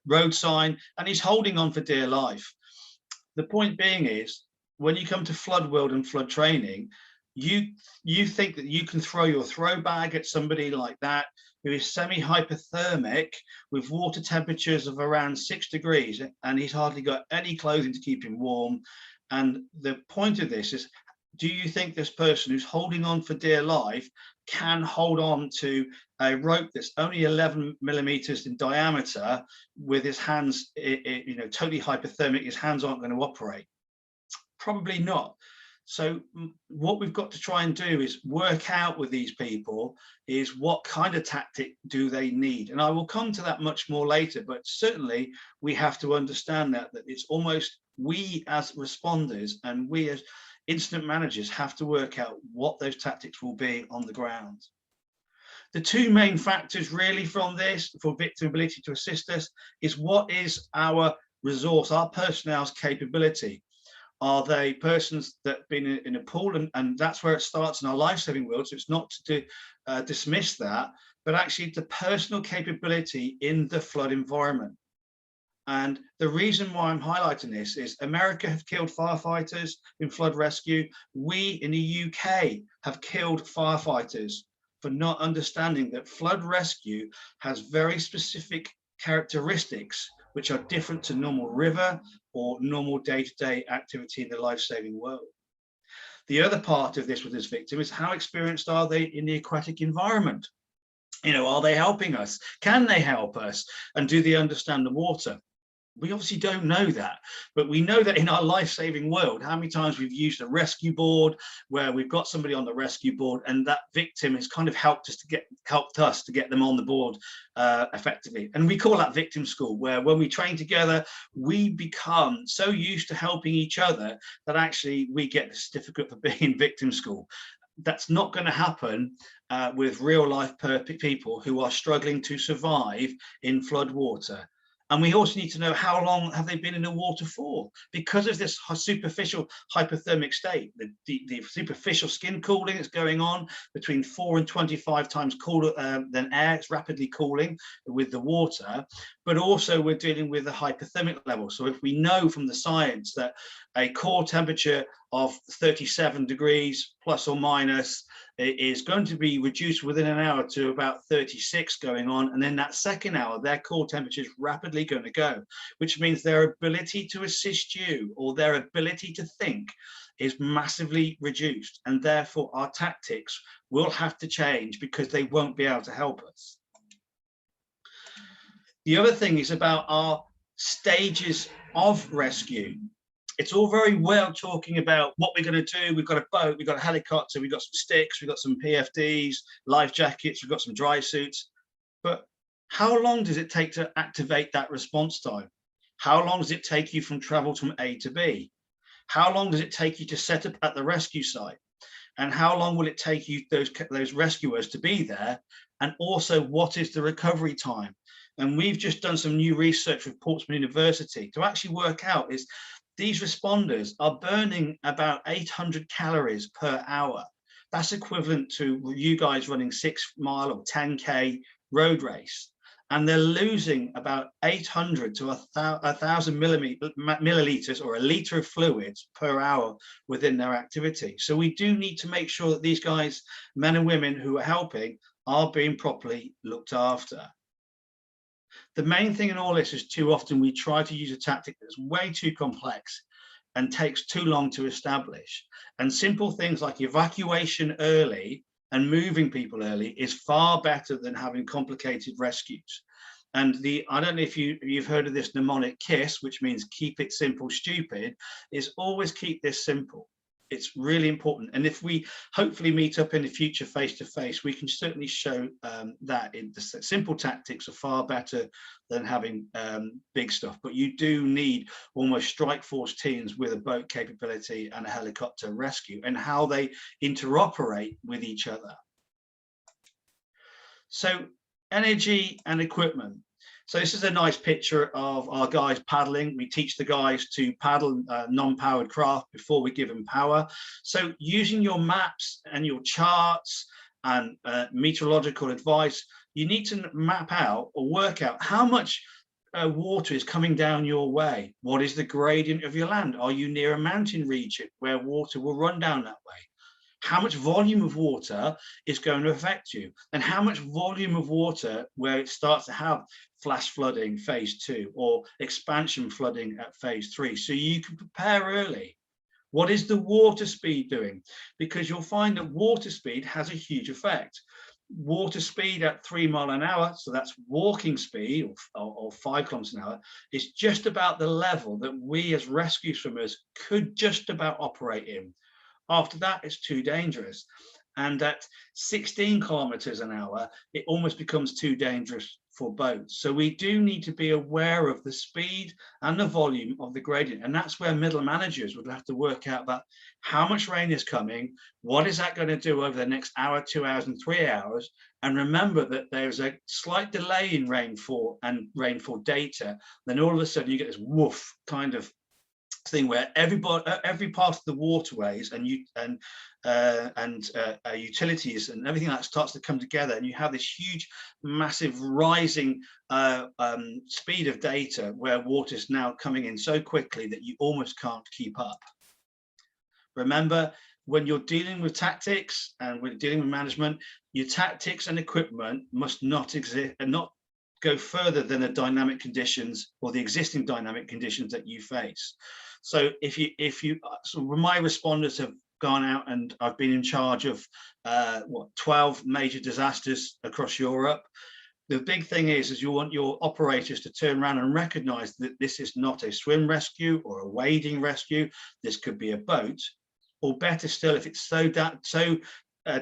road sign, and he's holding on for dear life. The point being is, when you come to flood world and flood training, you think that you can throw your throw bag at somebody like that who is semi-hypothermic with water temperatures of around 6 degrees, and he's hardly got any clothing to keep him warm. And the point of this is, do you think this person who's holding on for dear life can hold on to a rope that's only 11 millimeters in diameter with his hands, totally hypothermic? His hands aren't going to operate. Probably not. So what we've got to try and do is work out with these people is what kind of tactic do they need. And I will come to that much more later, but certainly we have to understand that it's almost we as responders and we as incident managers have to work out what those tactics will be on the ground. The two main factors really from this, for victim ability to assist us, is what is our resource, our personnel's capability. Are they persons that have been in a pool, and that's where it starts in our life-saving world, so it's not to dismiss that, but actually the personal capability in the flood environment. And the reason why I'm highlighting this is America have killed firefighters in flood rescue. We in the UK have killed firefighters for not understanding that flood rescue has very specific characteristics which are different to normal river or normal day-to-day activity in the life-saving world. The other part of this with this victim is how experienced are they in the aquatic environment? Are they helping us? Can they help us? And do they understand the water? We obviously don't know that, but we know that in our life-saving world, how many times we've used a rescue board where we've got somebody on the rescue board and that victim has kind of helped us to get them on the board effectively. And we call that victim school, where when we train together, we become so used to helping each other that actually we get the certificate for being in victim school. That's not going to happen with real life people who are struggling to survive in flood water. And we also need to know how long have they been in the water for, because of this superficial hypothermic state, the superficial skin cooling that's going on between 4 and 25 times cooler than air. It's rapidly cooling with the water, but also we're dealing with a hypothermic level. So if we know from the science that a core temperature of 37 degrees plus or minus is going to be reduced within an hour to about 36 going on. And then that second hour, their core temperature is rapidly going to go, which means their ability to assist you or their ability to think is massively reduced. And therefore our tactics will have to change because they won't be able to help us. The other thing is about our stages of rescue. It's all very well talking about what we're going to do. We've got a boat, we've got a helicopter, we've got some sticks, we've got some PFDs, life jackets, we've got some dry suits. But how long does it take to activate that response time? How long does it take you from travel from A to B? How long does it take you to set up at the rescue site? And how long will it take you, those rescuers, to be there? And also, what is the recovery time? And we've just done some new research with Portsmouth University to actually work out is these responders are burning about 800 calories per hour. That's equivalent to you guys running 6 mile or 10K road race. And they're losing about 800 to 1,000 milliliters or a liter of fluids per hour within their activity. So we do need to make sure that these guys, men and women who are helping, are being properly looked after. The main thing in all this is too often we try to use a tactic that's way too complex and takes too long to establish. And simple things like evacuation early and moving people early is far better than having complicated rescues. And I don't know if you've heard of this mnemonic KISS, which means keep it simple, stupid, is always keep this simple. It's really important. And if we hopefully meet up in the future face to face, we can certainly show that the simple tactics are far better than having big stuff. But you do need almost strike force teams with a boat capability and a helicopter rescue and how they interoperate with each other. So energy and equipment. So this is a nice picture of our guys paddling. We teach the guys to paddle non-powered craft before we give them power. So using your maps and your charts and meteorological advice, you need to map out or work out how much water is coming down your way. What is the gradient of your land? Are you near a mountain region where water will run down that way? How much volume of water is going to affect you, and how much volume of water where it starts to have flash flooding phase 2 or expansion flooding at phase 3, so you can prepare early. What is the water speed doing? Because you'll find that water speed has a huge effect. Water speed at 3 miles an hour, so that's walking speed, or 5 kilometers an hour, is just about the level that we as rescue swimmers could just about operate in. After that, it's too dangerous. And at 16 kilometers an hour, it almost becomes too dangerous for boats. So we do need to be aware of the speed and the volume of the gradient. And that's where middle managers would have to work out about how much rain is coming, what is that going to do over the next hour, 2 hours, and 3 hours. And remember that there's a slight delay in rainfall and rainfall data. Then all of a sudden you get this woof kind of thing where every part of the waterways and utilities and everything that starts to come together, and you have this huge, massive rising speed of data where water is now coming in so quickly that you almost can't keep up. Remember, when you're dealing with tactics and when dealing with management, your tactics and equipment must not exist and not go further than the dynamic conditions or the existing dynamic conditions that you face. So so my responders have gone out, and I've been in charge of 12 major disasters across Europe. The big thing is you want your operators to turn around and recognize that this is not a swim rescue or a wading rescue. This could be a boat, or better still, if it's so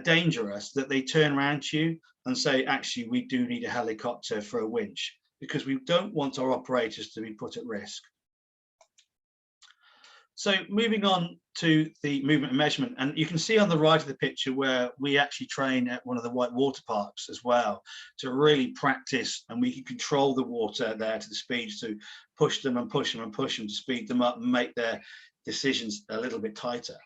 dangerous that they turn around to you and say, actually, we do need a helicopter for a winch, because we don't want our operators to be put at risk. So moving on to the movement and measurement, and you can see on the right of the picture where we actually train at one of the white water parks as well to really practice, and we can control the water there to the speeds to push them and push them and push them to speed them up and make their decisions a little bit tighter.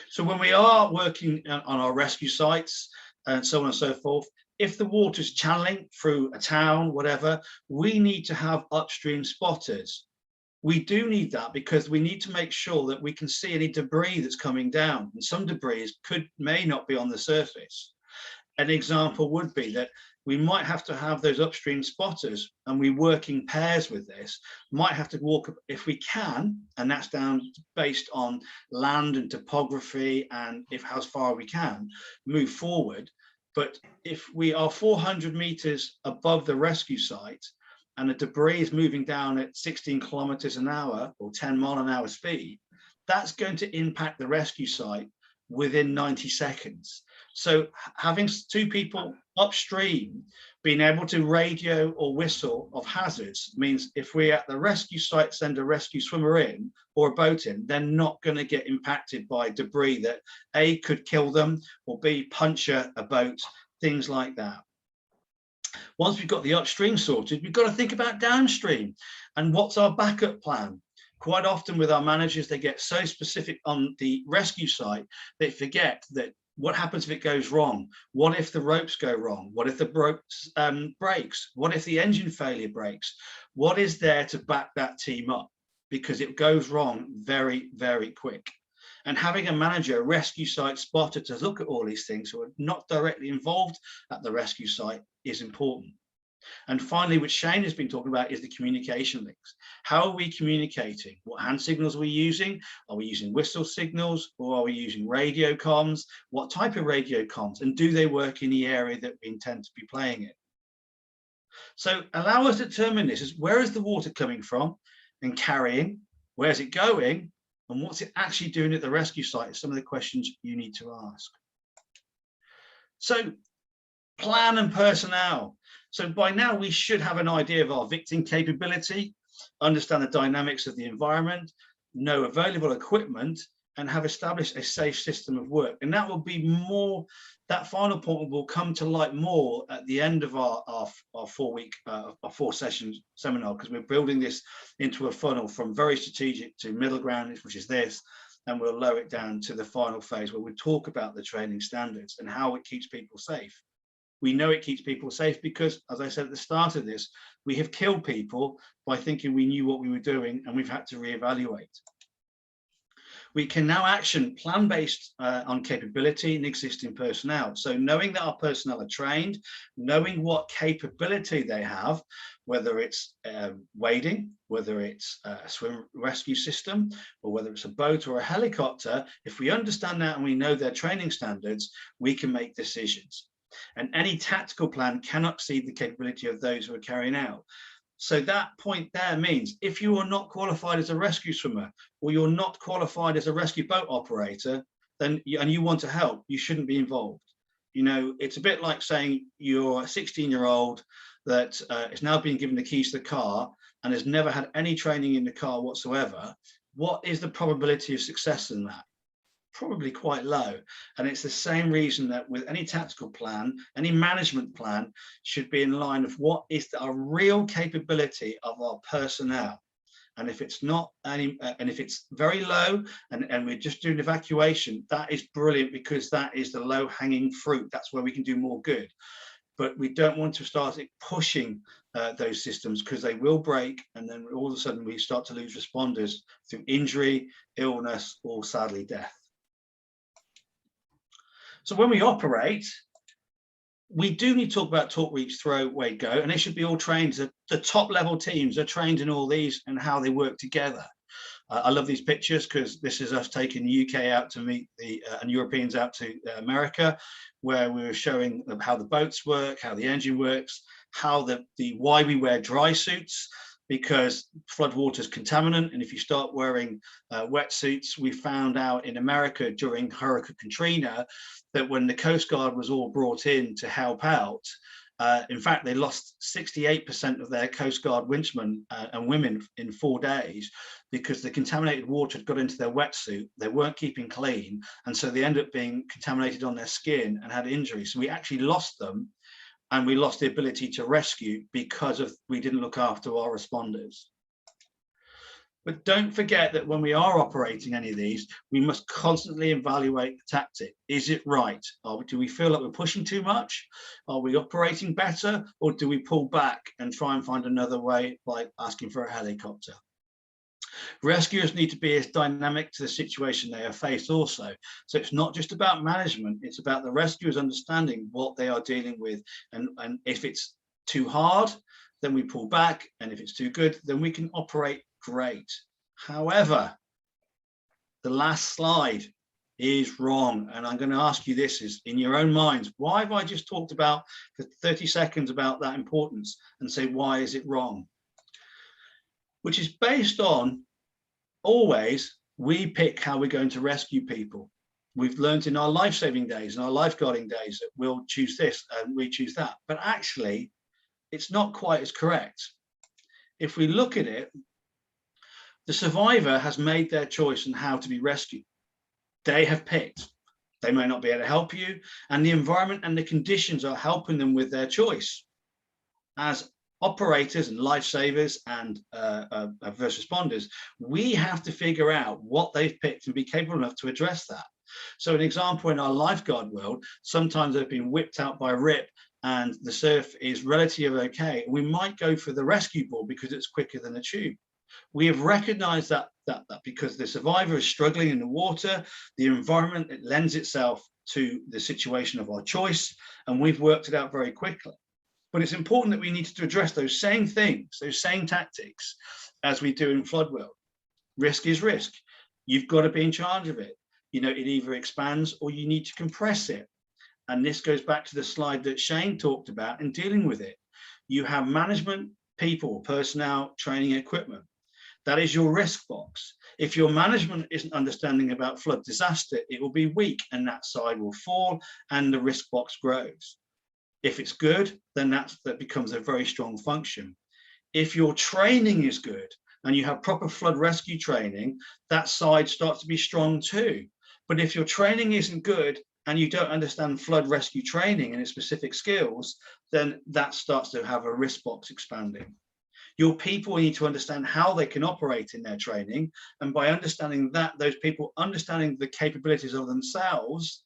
So when we are working on our rescue sites and so on and so forth, if the water's channeling through a town, whatever, we need to have upstream spotters. We do need that because we need to make sure that we can see any debris that's coming down, and some debris may not be on the surface. An example would be that we might have to have those upstream spotters, and we work in pairs with this, might have to walk if we can, and that's down based on land and topography and how far we can move forward. But if we are 400 meters above the rescue site and the debris is moving down at 16 kilometers an hour or 10-mile-an-hour speed, that's going to impact the rescue site within 90 seconds. So having two people upstream being able to radio or whistle of hazards means if we're at the rescue site, send a rescue swimmer in or a boat in, they're not going to get impacted by debris that A, could kill them, or B, puncture a boat, things like that. Once we've got the upstream sorted, we've got to think about downstream and what's our backup plan. Quite often with our managers, they get so specific on the rescue site, they forget that what happens if it goes wrong? What if the ropes go wrong? What if the ropes breaks? What if the engine failure breaks? What is there to back that team up? Because it goes wrong very, very quick. And having a manager, a rescue site spotter to look at all these things who are not directly involved at the rescue site is important. And finally, which Shayne has been talking about, is the communication links. How are we communicating? What hand signals are we using? Are we using whistle signals, or are we using radio comms? What type of radio comms? And do they work in the area that we intend to be playing in? So allow us to determine this as where is the water coming from and carrying? Where's it going? And what's it actually doing at the rescue site? Some of the questions you need to ask. So plan and personnel. So by now we should have an idea of our victim capability, understand the dynamics of the environment, know available equipment, and have established a safe system of work. And that will be more, that final point will come to light more at the end of our 4-week, our 4-session seminar, because we're building this into a funnel from very strategic to middle ground, which is this, and we'll lower it down to the final phase where we talk about the training standards and how it keeps people safe. We know it keeps people safe because, as I said at the start of this, we have killed people by thinking we knew what we were doing, and we've had to reevaluate. We can now action plan based on capability and existing personnel. So knowing that our personnel are trained, knowing what capability they have, whether it's wading, whether it's a swim rescue system, or whether it's a boat or a helicopter, if we understand that and we know their training standards, we can make decisions. And any tactical plan cannot exceed the capability of those who are carrying out. So that point there means if you are not qualified as a rescue swimmer, or you're not qualified as a rescue boat operator, then and you want to help, you shouldn't be involved. You know, it's a bit like saying you're a 16-year-old that is now being given the keys to the car and has never had any training in the car whatsoever. What is the probability of success in that? Probably quite low. And it's the same reason that with any tactical plan, any management plan should be in line with what is our real capability of our personnel. And if it's not any, and if it's very low and we're just doing evacuation, that is brilliant because that is the low hanging fruit. That's where we can do more good. But we don't want to start pushing those systems because they will break, and then all of a sudden we start to lose responders through injury, illness, or sadly death. So when we operate, we do need to talk about talk, reach, throw, wade, go, and they should be all trained. The top level teams are trained in all these and how they work together. I love these pictures because this is us taking the UK out to meet the and Europeans out to America, where we were showing how the boats work, how the engine works, how why we wear dry suits, because flood water is contaminant. And if you start wearing wetsuits, we found out in America during Hurricane Katrina that when the Coast Guard was all brought in to help out, in fact, they lost 68% of their Coast Guard winchmen and women in 4 days because the contaminated water had got into their wetsuit. They weren't keeping clean. And so they ended up being contaminated on their skin and had injuries. So we actually lost them, and we lost the ability to rescue because we didn't look after our responders. But don't forget that when we are operating any of these, we must constantly evaluate the tactic. Is it right? Do we feel like we're pushing too much? Are we operating better? Or do we pull back and try and find another way, like asking for a helicopter? Rescuers need to be as dynamic to the situation they are faced also. So it's not just about management, it's about the rescuers understanding what they are dealing with. And if it's too hard, then we pull back. And if it's too good, then we can operate great. However, the last slide is wrong. And I'm going to ask you this is in your own minds. Why have I just talked about for 30 seconds about that importance and say, why is it wrong? Which is based on always we pick how we're going to rescue people. We've learned in our life-saving days and our lifeguarding days that we'll choose this and we choose that. But actually, it's not quite as correct. If we look at it, the survivor has made their choice on how to be rescued. They have picked. They may not be able to help you, and the environment and the conditions are helping them with their choice. As operators and lifesavers and first responders, we have to figure out what they've picked and be capable enough to address that. So an example in our lifeguard world, sometimes they've been whipped out by rip and the surf is relatively okay. We might go for the rescue board because it's quicker than a tube. We have recognized that because the survivor is struggling in the water, the environment, it lends itself to the situation of our choice, and we've worked it out very quickly. But it's important that we need to address those same things, those same tactics as we do in flood world. Risk is risk. You've got to be in charge of it. You know, it either expands or you need to compress it. And this goes back to the slide that Shayne talked about in dealing with it. You have management, people, personnel, training, equipment. That is your risk box. If your management isn't understanding about flood disaster, it will be weak and that side will fall and the risk box grows. If it's good, then that becomes a very strong function. If your training is good and you have proper flood rescue training, that side starts to be strong too. But if your training isn't good and you don't understand flood rescue training and its specific skills, then that starts to have a risk box expanding. Your people need to understand how they can operate in their training. And by understanding that, those people understanding the capabilities of themselves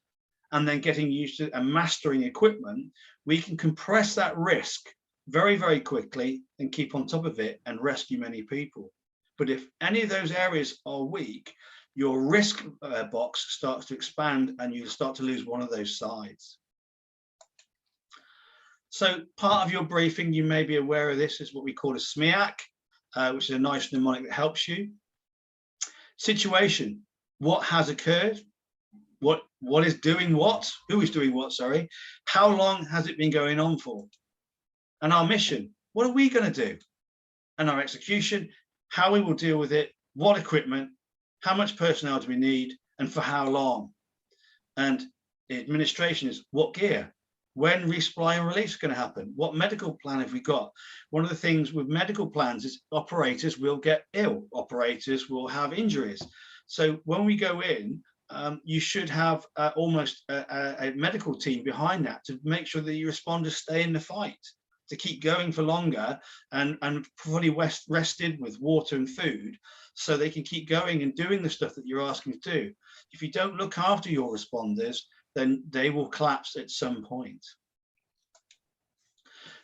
and then getting used to and mastering equipment, we can compress that risk very, very quickly and keep on top of it and rescue many people. But if any of those areas are weak, your risk box starts to expand and you start to lose one of those sides. So part of your briefing, you may be aware of this, is what we call a SMEAC, which is a nice mnemonic that helps you. Situation, what has occurred? What is doing what? Who is doing what, sorry? How long has it been going on for? And our mission, what are we going to do? And our execution, how we will deal with it, what equipment, how much personnel do we need, and for how long? And the administration is what gear? When resupply and release is going to happen? What medical plan have we got? One of the things with medical plans is operators will get ill. Operators will have injuries. So when we go in, you should have almost a medical team behind that to make sure that your responders stay in the fight, to keep going for longer and fully rested with water and food so they can keep going and doing the stuff that you're asking to do. If you don't look after your responders, then they will collapse at some point.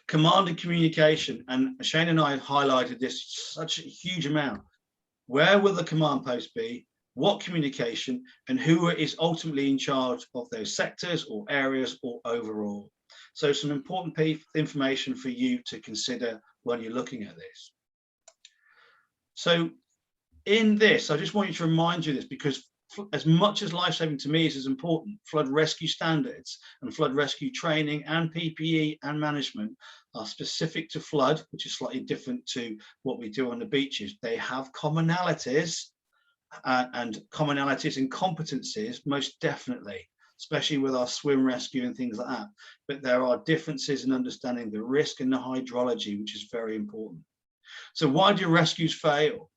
Command and communication, and Shayne and I have highlighted this such a huge amount. Where will the command post be? What communication, and who is ultimately in charge of those sectors or areas or overall? So some important information for you to consider when you're looking at this. So in this, I just want you to remind you this, because as much as life-saving to me is as important, flood rescue standards and flood rescue training and PPE and management are specific to flood, which is slightly different to what we do on the beaches. They have commonalities and competencies, most definitely, especially with our swim rescue and things like that. But there are differences in understanding the risk and the hydrology, which is very important. So why do rescues fail?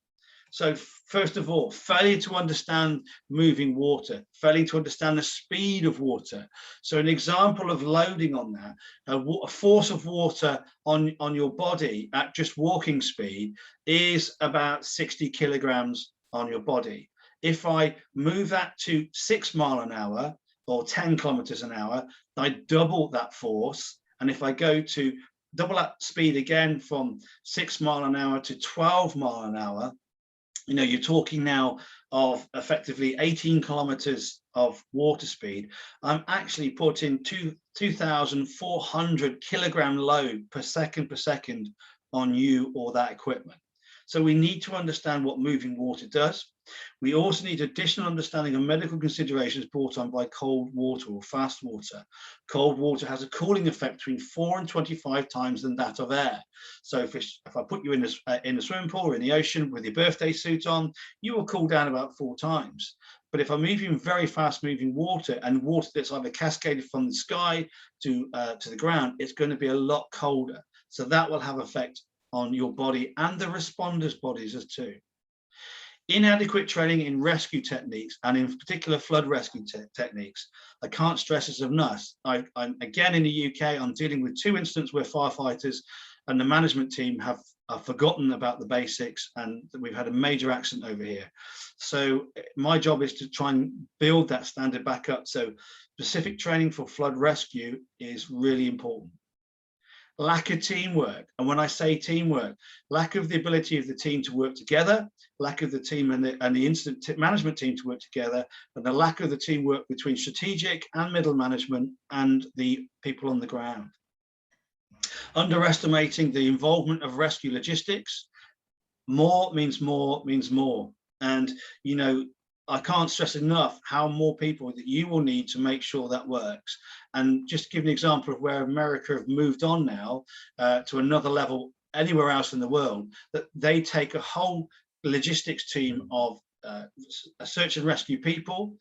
So first of all, failure to understand moving water, failing to understand the speed of water. So an example of loading on that, a force of water on your body at just walking speed is about 60 kilograms on your body. If I move that to 6 miles an hour or 10 kilometers an hour, I double that force. And if I go to double that speed again from 6 miles an hour to 12 miles an hour, You know, you're talking now of effectively 18 kilometers of water speed. I'm actually putting 2,400 kilogram load per second on you or that equipment. So we need to understand what moving water does. We also need additional understanding of medical considerations brought on by cold water or fast water. Cold water has a cooling effect between 4 and 25 times than that of air. So if I put you in a swimming pool or in the ocean with your birthday suit on, you will cool down about 4 times. But if I'm moving very fast moving water and water that's either cascaded from the sky to the ground, it's going to be a lot colder. So that will have effect on your body and the responders' bodies as too. Inadequate training in rescue techniques and in particular flood rescue techniques. I can't stress this enough. I'm again in the UK, I'm dealing with 2 incidents where firefighters and the management team have forgotten about the basics, and we've had a major accident over here. So my job is to try and build that standard back up. So specific training for flood rescue is really important. Lack of teamwork, and when I say teamwork, lack of the ability of the team to work together, lack of the team and the incident management team to work together, and the lack of the teamwork between strategic and middle management and the people on the ground. Underestimating the involvement of rescue logistics. More means more means more, and you know, I can't stress enough how more people that you will need to make sure that works. And just to give an example of where America have moved on now to another level anywhere else in the world, that they take a whole logistics team of search and rescue people,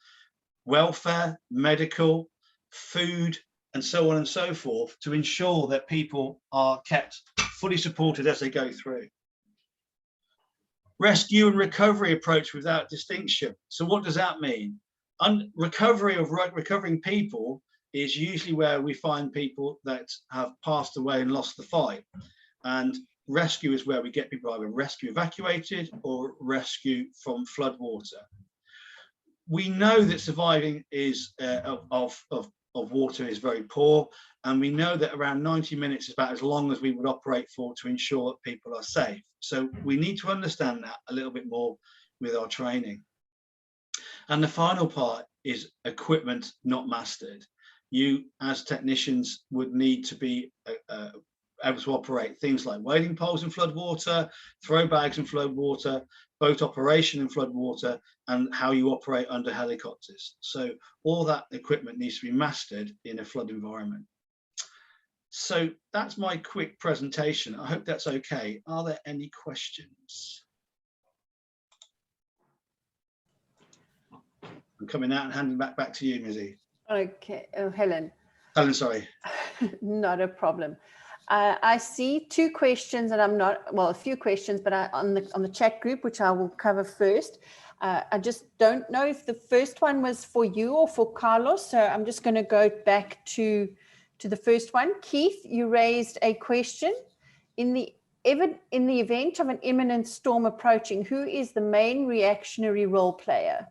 welfare, medical, food, and so on and so forth, to ensure that people are kept fully supported as they go through. Rescue and recovery approach without distinction. So what does that mean? Recovering people is usually where we find people that have passed away and lost the fight. And rescue is where we get people either rescue evacuated or rescue from flood water. We know that surviving is of water is very poor, and we know that around 90 minutes is about as long as we would operate for to ensure that people are safe. So we need to understand that a little bit more with our training. And the final part is equipment not mastered. You as technicians would need to be able to operate things like wading poles in flood water, throw bags in flood water, boat operation in flood water, and how you operate under helicopters. So all that equipment needs to be mastered in a flood environment. So that's my quick presentation. I hope that's okay. Are there any questions? I'm coming out and handing back to you, Mizzy. Okay, Helen. Helen, sorry. Not a problem. I see 2 questions, and I'm not, well, a few questions, but on the chat group, which I will cover first. I just don't know if the first one was for you or for Carlos, so I'm just going to go back to the first one. Keith, you raised a question. In the event of an imminent storm approaching, who is the main reactionary role player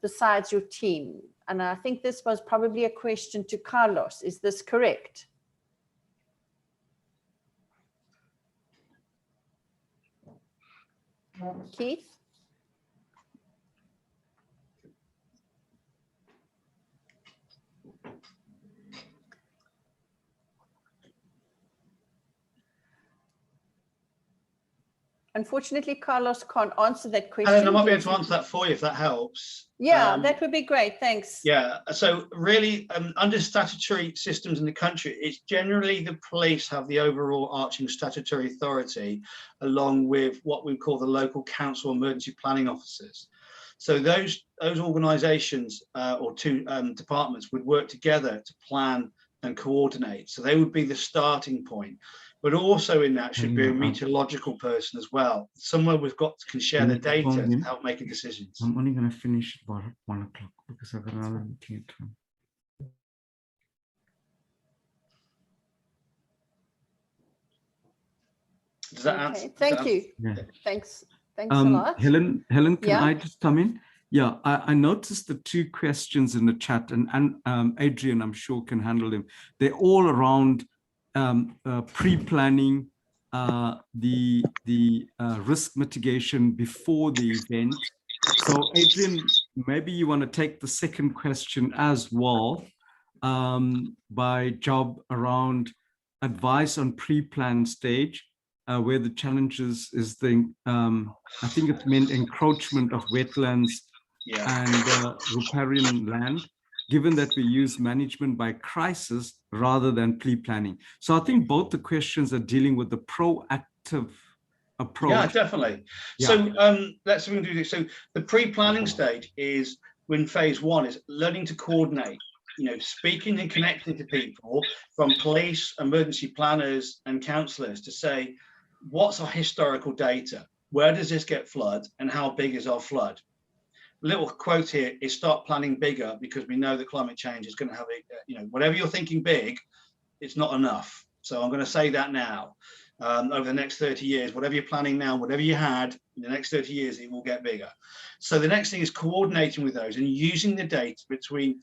besides your team? And I think this was probably a question to Carlos. Is this correct? Keith? Unfortunately, Carlos can't answer that question. Helen, I might be able to answer that for you if that helps. Yeah, that would be great. Thanks. Yeah, so really under statutory systems in the country, it's generally the police have the overall arching statutory authority, along with what we call the local council emergency planning officers. So those organisations or 2 departments would work together to plan and coordinate. So they would be the starting point. But also in that should be a meteorological person as well. Somewhere we've got can share the data to help making decisions. I'm only going to finish about 1 o'clock because I've got another meeting at 2. Does that answer? Thank you. Yeah. Thanks a lot. Helen, can I just come in? Yeah, I noticed the 2 questions in the chat, and Adrian, I'm sure, can handle them. They're all around pre-planning the risk mitigation before the event. So Adrian, maybe you want to take the second question as well, by Job, around advice on pre-planned stage, where the challenges is the, I think it meant encroachment of wetlands and riparian land, given that we use management by crisis rather than pre-planning. So I think both the questions are dealing with the proactive approach. Yeah, definitely. Yeah. So let's do this. So the pre-planning stage is when phase one is learning to coordinate, you know, speaking and connecting to people from police, emergency planners and counsellors to say, what's our historical data? Where does this get flood and how big is our flood? Little quote here is start planning bigger, because we know that climate change is going to have a, you know, whatever you're thinking big, it's not enough. So I'm going to say that now. Over the next 30 years, whatever you're planning now, whatever you had in the next 30 years, it will get bigger. So the next thing is coordinating with those and using the data between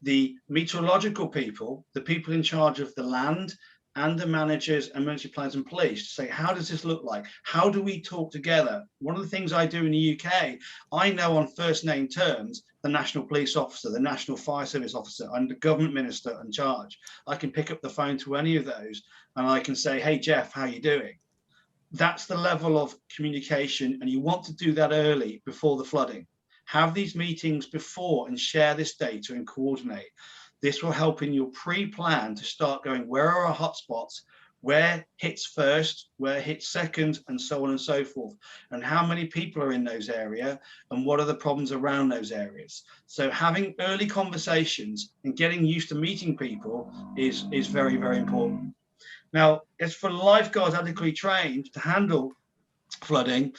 the meteorological people, the people in charge of the land, and the managers, emergency planners and police to say, how does this look like? How do we talk together? One of the things I do in the UK, I know on first name terms, the National Police Officer, the National Fire Service Officer, and the government minister in charge. I can pick up the phone to any of those and I can say, hey, Jeff, how you doing? That's the level of communication, and you want to do that early before the flooding. Have these meetings before and share this data and coordinate. This will help in your pre-plan to start going, where are our hotspots, where hits first, where hits second, and so on and so forth, and how many people are in those areas, and what are the problems around those areas. So having early conversations and getting used to meeting people is very, very important. Now, as for lifeguards adequately trained to handle flooding,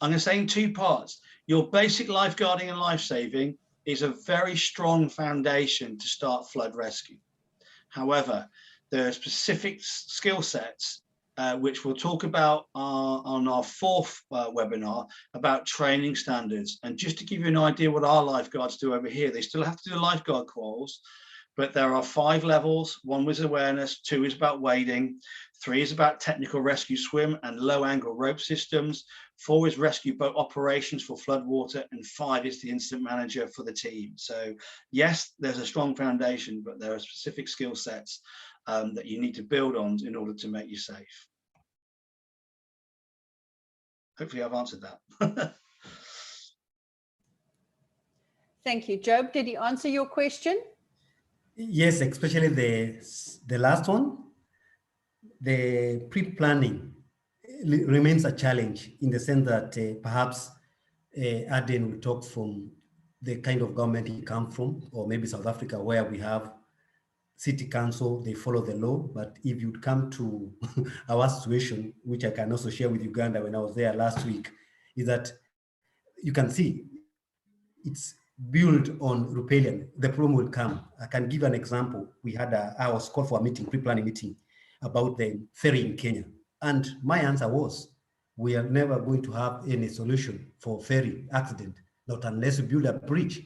I'm going to say in two parts. Your basic lifeguarding and life-saving is a very strong foundation to start flood rescue. However, there are specific skill sets which we'll talk about on our fourth webinar about training standards. And just to give you an idea what our lifeguards do over here, they still have to do lifeguard quals, but there are 5 levels. 1 was awareness, 2 is about wading, 3 is about technical rescue swim and low angle rope systems, 4 is rescue boat operations for floodwater, and 5 is the incident manager for the team. So yes, there's a strong foundation, but there are specific skill sets that you need to build on in order to make you safe. Hopefully I've answered that. Thank you. Job, did he answer your question? Yes, especially the last one. The pre-planning remains a challenge in the sense that perhaps Adrian will talk from the kind of government he comes from, or maybe South Africa, where we have city council, they follow the law. But if you come to our situation, which I can also share with Uganda when I was there last week, is that you can see it's built on riparian. The problem will come. I can give an example. We had I was called for a meeting, pre-planning meeting, about the ferry in Kenya. And my answer was, we are never going to have any solution for ferry accident, not unless we build a bridge.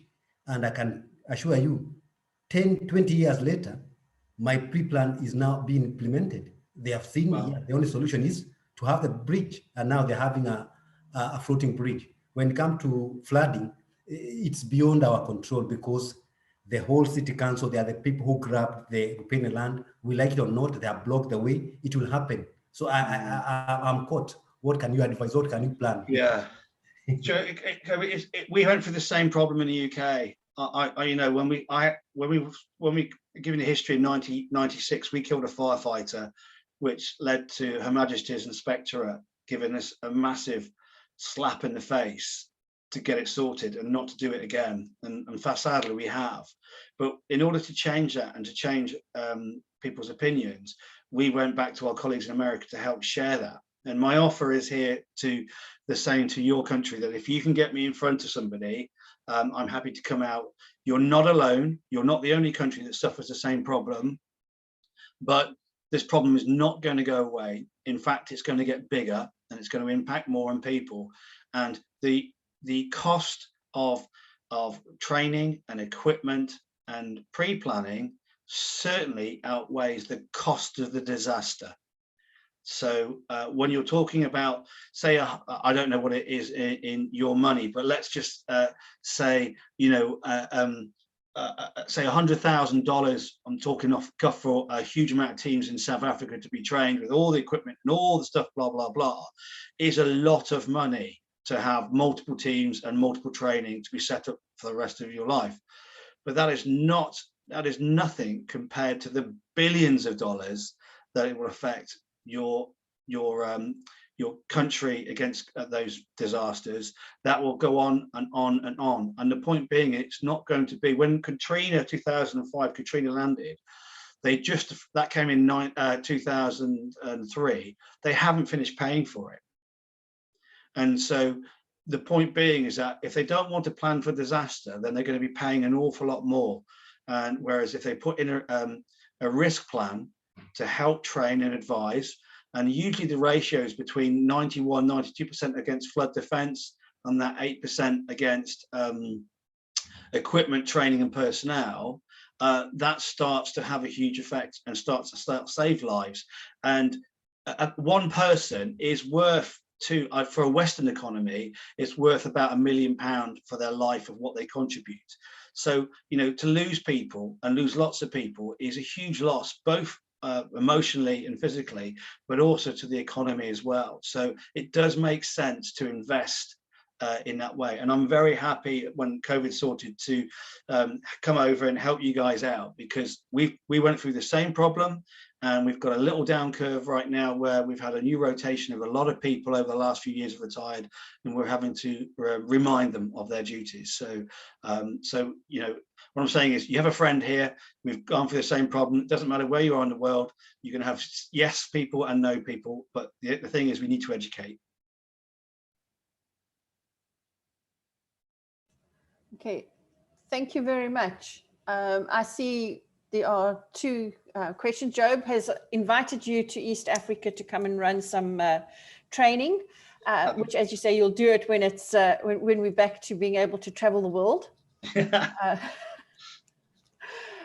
And I can assure you, 10, 20 years later, my pre-plan is now being implemented. They have seen, wow, the only solution is to have the bridge, and now they're having a floating bridge. When it comes to flooding, it's beyond our control, because the whole city council, they are the people who grab the riparian land. We like it or not, they have blocked the way. It will happen. So I'm caught. What can you advise? What can you plan? Yeah. So we went through the same problem in the UK. You know, when we given the history in 1996, we killed a firefighter, which led to Her Majesty's Inspectorate giving us a massive slap in the face to get it sorted and not to do it again. And sadly, we have. But in order to change that and to change people's opinions, we went back to our colleagues in America to help share that. And my offer is here to the same to your country, that if you can get me in front of somebody, I'm happy to come out. You're not alone. You're not the only country that suffers the same problem, but this problem is not going to go away. In fact, it's going to get bigger and it's going to impact more on people. And the cost of training and equipment and pre-planning certainly outweighs the cost of the disaster. So when you're talking about, say, I don't know what it is in your money, but let's just say, you know, say $100,000, I'm talking off cuff, for a huge amount of teams in South Africa to be trained with all the equipment and all the stuff, blah, blah, blah, is a lot of money to have multiple teams and multiple training to be set up for the rest of your life. But that is nothing compared to the billions of dollars that it will affect your country against those disasters. That will go on and on and on. And the point being, it's not going to be, when Katrina 2005 Katrina landed, that came in 2003. They haven't finished paying for it. And so the point being is that if they don't want to plan for disaster, then they're going to be paying an awful lot more. And whereas if they put in a risk plan to help train and advise, and usually the ratio is between 91, 92% against flood defense and that 8% against equipment, training and personnel, that starts to have a huge effect and starts to save lives. And one person is worth for a Western economy, it's worth about £1 million for their life of what they contribute. So, you know, to lose people and lose lots of people is a huge loss, both emotionally and physically, but also to the economy as well. So it does make sense to invest in that way. And I'm very happy when COVID sorted to come over and help you guys out, because we went through the same problem. And we've got a little down curve right now where we've had a new rotation of a lot of people over the last few years have retired, and we're having to remind them of their duties. So, you know, what I'm saying is, you have a friend here, we've gone through the same problem. It doesn't matter where you are in the world, you're going to have yes people and no people, but the thing is we need to educate. Okay, thank you very much. I see there are two questions. Job has invited you to East Africa to come and run some training, which, as you say, you'll do it when it's when we're back to being able to travel the world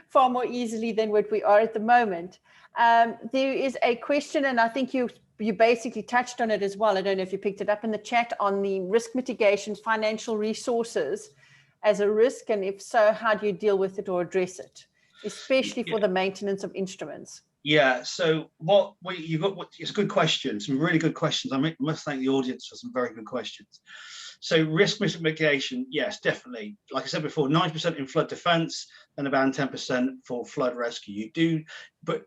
far more easily than what we are at the moment. There is a question, and I think you basically touched on it as well. I don't know if you picked it up in the chat, on the risk mitigation, financial resources as a risk, and if so, how do you deal with it or address it, especially for the maintenance of instruments? Yeah, so it's a good question, some really good questions. I must thank the audience for some very good questions. So risk mitigation, yes, definitely. Like I said before, 90% in flood defense and about 10% for flood rescue. You do, but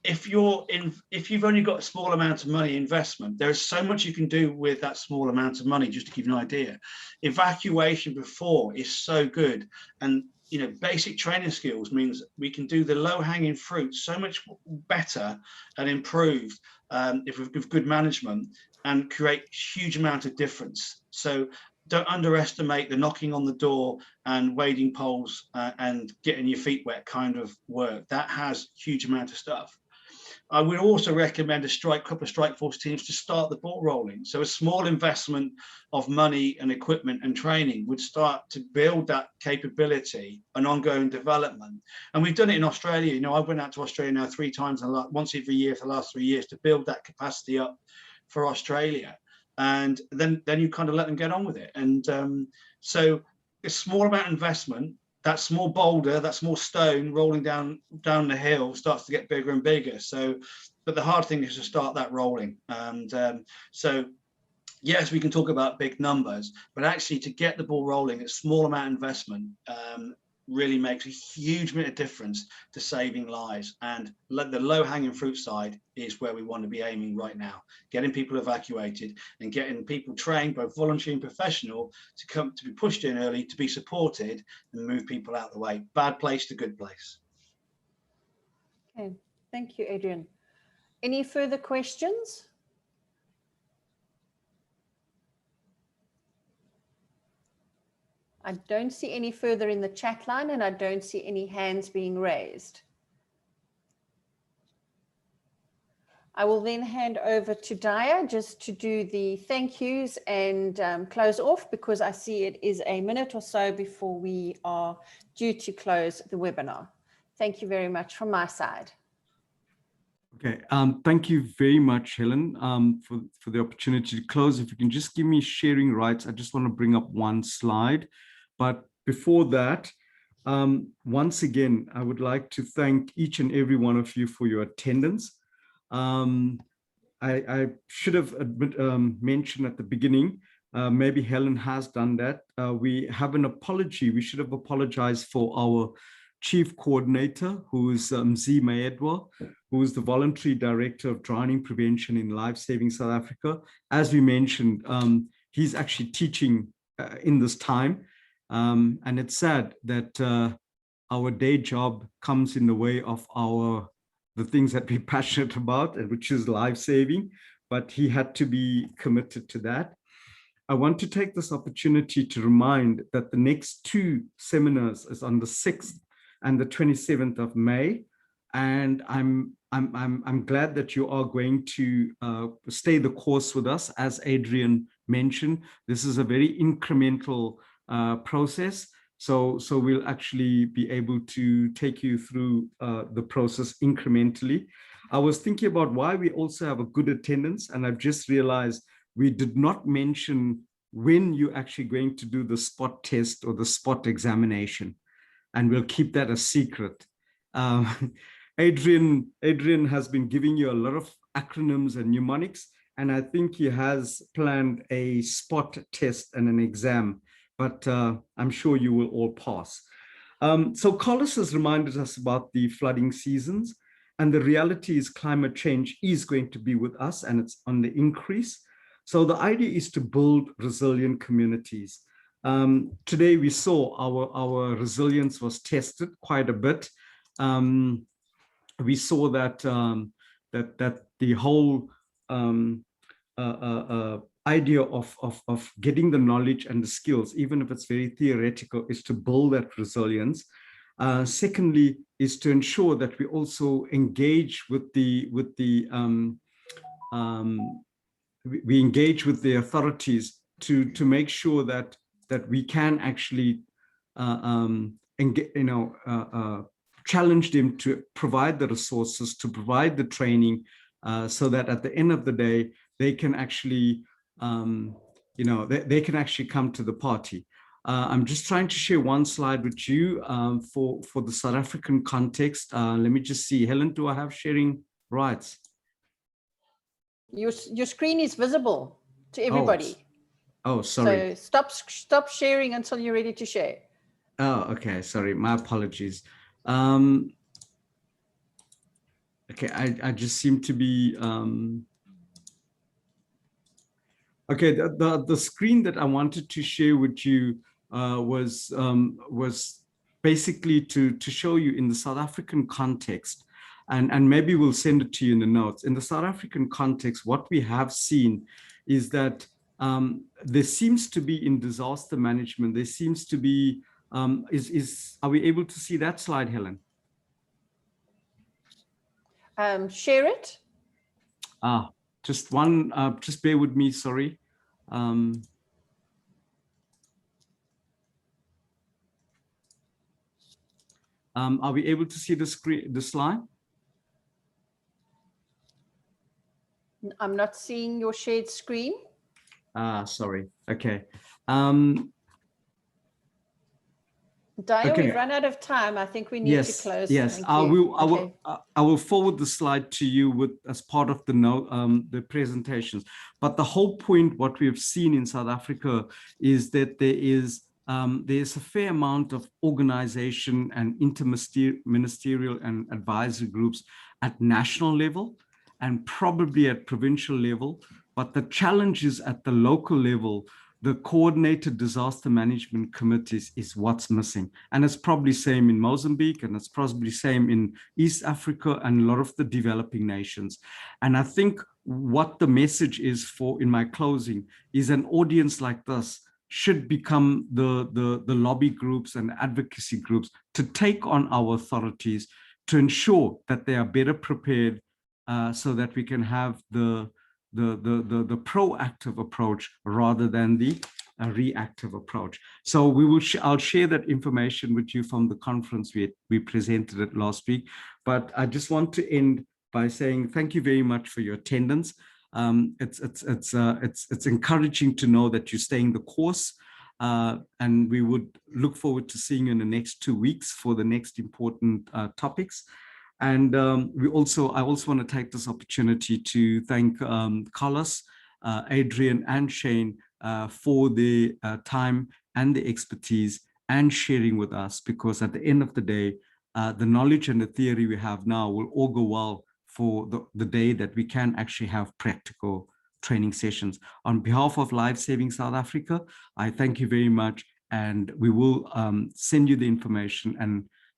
if you've only got a small amount of money investment, there is so much you can do with that small amount of money. Just to give you an idea, evacuation before is so good, and you know, basic training skills means we can do the low-hanging fruit so much better and improved if we've got good management, and create huge amount of difference. So don't underestimate the knocking on the door and wading poles and getting your feet wet kind of work. That has huge amount of stuff. I would also recommend a couple of strike force teams to start the ball rolling. So a small investment of money and equipment and training would start to build that capability and ongoing development. And we've done it in Australia. You know, I've been out to Australia now 3 times, once every year for the last 3 years, to build that capacity up for Australia. And then you kind of let them get on with it. And so a small amount of investment, that small boulder, that small stone rolling down the hill starts to get bigger and bigger. So, but the hard thing is to start that rolling. And so, yes, we can talk about big numbers, but actually to get the ball rolling, a small amount of investment really makes a huge bit of difference to saving lives. And the low-hanging fruit side is where we want to be aiming right now, getting people evacuated and getting people trained, both voluntary and professional, to be pushed in early, to be supported and move people out of the way. Bad place to good place. Okay, thank you, Adrian. Any further questions? I don't see any further in the chat line, and I don't see any hands being raised. I will then hand over to Daya just to do the thank yous and close off, because I see it is a minute or so before we are due to close the webinar. Thank you very much from my side. Okay, thank you very much, Helen, for the opportunity to close. If you can just give me sharing rights, I just want to bring up one slide. But before that, once again, I would like to thank each and every one of you for your attendance. I should have mentioned at the beginning, maybe Helen has done that. We have an apology. We should have apologized for our Chief Coordinator, who is Mayedwa, who is the Voluntary Director of Drowning Prevention in Lifesaving South Africa. As we mentioned, he's actually teaching in this time. And it's sad that our day job comes in the way of the things that we're passionate about, which is life-saving, but he had to be committed to that. I want to take this opportunity to remind that the next two seminars is on the 6th and the 27th of May. And I'm glad that you are going to stay the course with us. As Adrian mentioned, this is a very incremental process. So we'll actually be able to take you through the process incrementally. I was thinking about why we also have a good attendance, and I've just realized we did not mention when you're actually going to do the spot test or the spot examination, and we'll keep that a secret. Adrian has been giving you a lot of acronyms and mnemonics, and I think he has planned a spot test and an exam, but I'm sure you will all pass. So Carlos has reminded us about the flooding seasons, and the reality is climate change is going to be with us, and it's on the increase. So the idea is to build resilient communities. Today we saw our resilience was tested quite a bit. We saw that that the whole idea of getting the knowledge and the skills, even if it's very theoretical, is to build that resilience. Secondly, is to ensure that we also engage with the authorities to make sure that we can actually challenge them to provide the resources, to provide the training, so that at the end of the day they can actually they can actually come to the party. I'm just trying to share one slide with you for the South African context. Let me just see. Helen, do I have sharing rights? Your screen is visible to everybody. Oh, sorry. So stop sharing until you're ready to share. Oh, okay. Sorry, my apologies. Okay, I just seem to be okay. The screen that I wanted to share with you was basically to show you in the South African context, and maybe we'll send it to you in the notes. In the South African context, what we have seen is that there seems to be in disaster management, there seems to be, are we able to see that slide, Helen? Share it. Just one, just bear with me, sorry. Are we able to see the screen, the slide? I'm not seeing your shared screen. Sorry. Okay. Daya, okay. we've run out of time. I think we need to close. Yes, I will forward the slide to you as part of the note, the presentations. But the whole point, what we have seen in South Africa, is that there's a fair amount of organization and interministerial and advisory groups at national level and probably at provincial level. But the challenge is at the local level. The coordinated disaster management committees is what's missing. And it's probably same in Mozambique, and it's probably same in East Africa and a lot of the developing nations. And I think what the message is in my closing is an audience like this should become the lobby groups and advocacy groups to take on our authorities to ensure that they are better prepared so that we can have the proactive approach rather than the reactive approach. So I'll share that information with you from the conference we presented it last week. But I just want to end by saying thank you very much for your attendance. It's encouraging to know that you're staying the course, and we would look forward to seeing you in the next 2 weeks for the next important topics. And I also want to take this opportunity to thank Carlos, Adrian, and Shayne for the time and the expertise and sharing with us, because at the end of the day, the knowledge and the theory we have now will all go well for the day that we can actually have practical training sessions. On behalf of Lifesaving South Africa, I thank you very much, and we will send you the information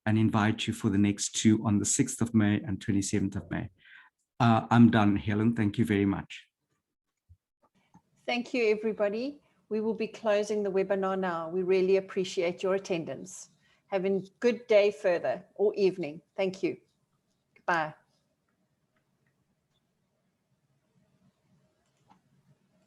and invite you for the next 2 on the 6th of May and 27th of May. I'm done, Helen. Thank you very much. Thank you, everybody. We will be closing the webinar now. We really appreciate your attendance. Have a good day further or evening. Thank you. Bye.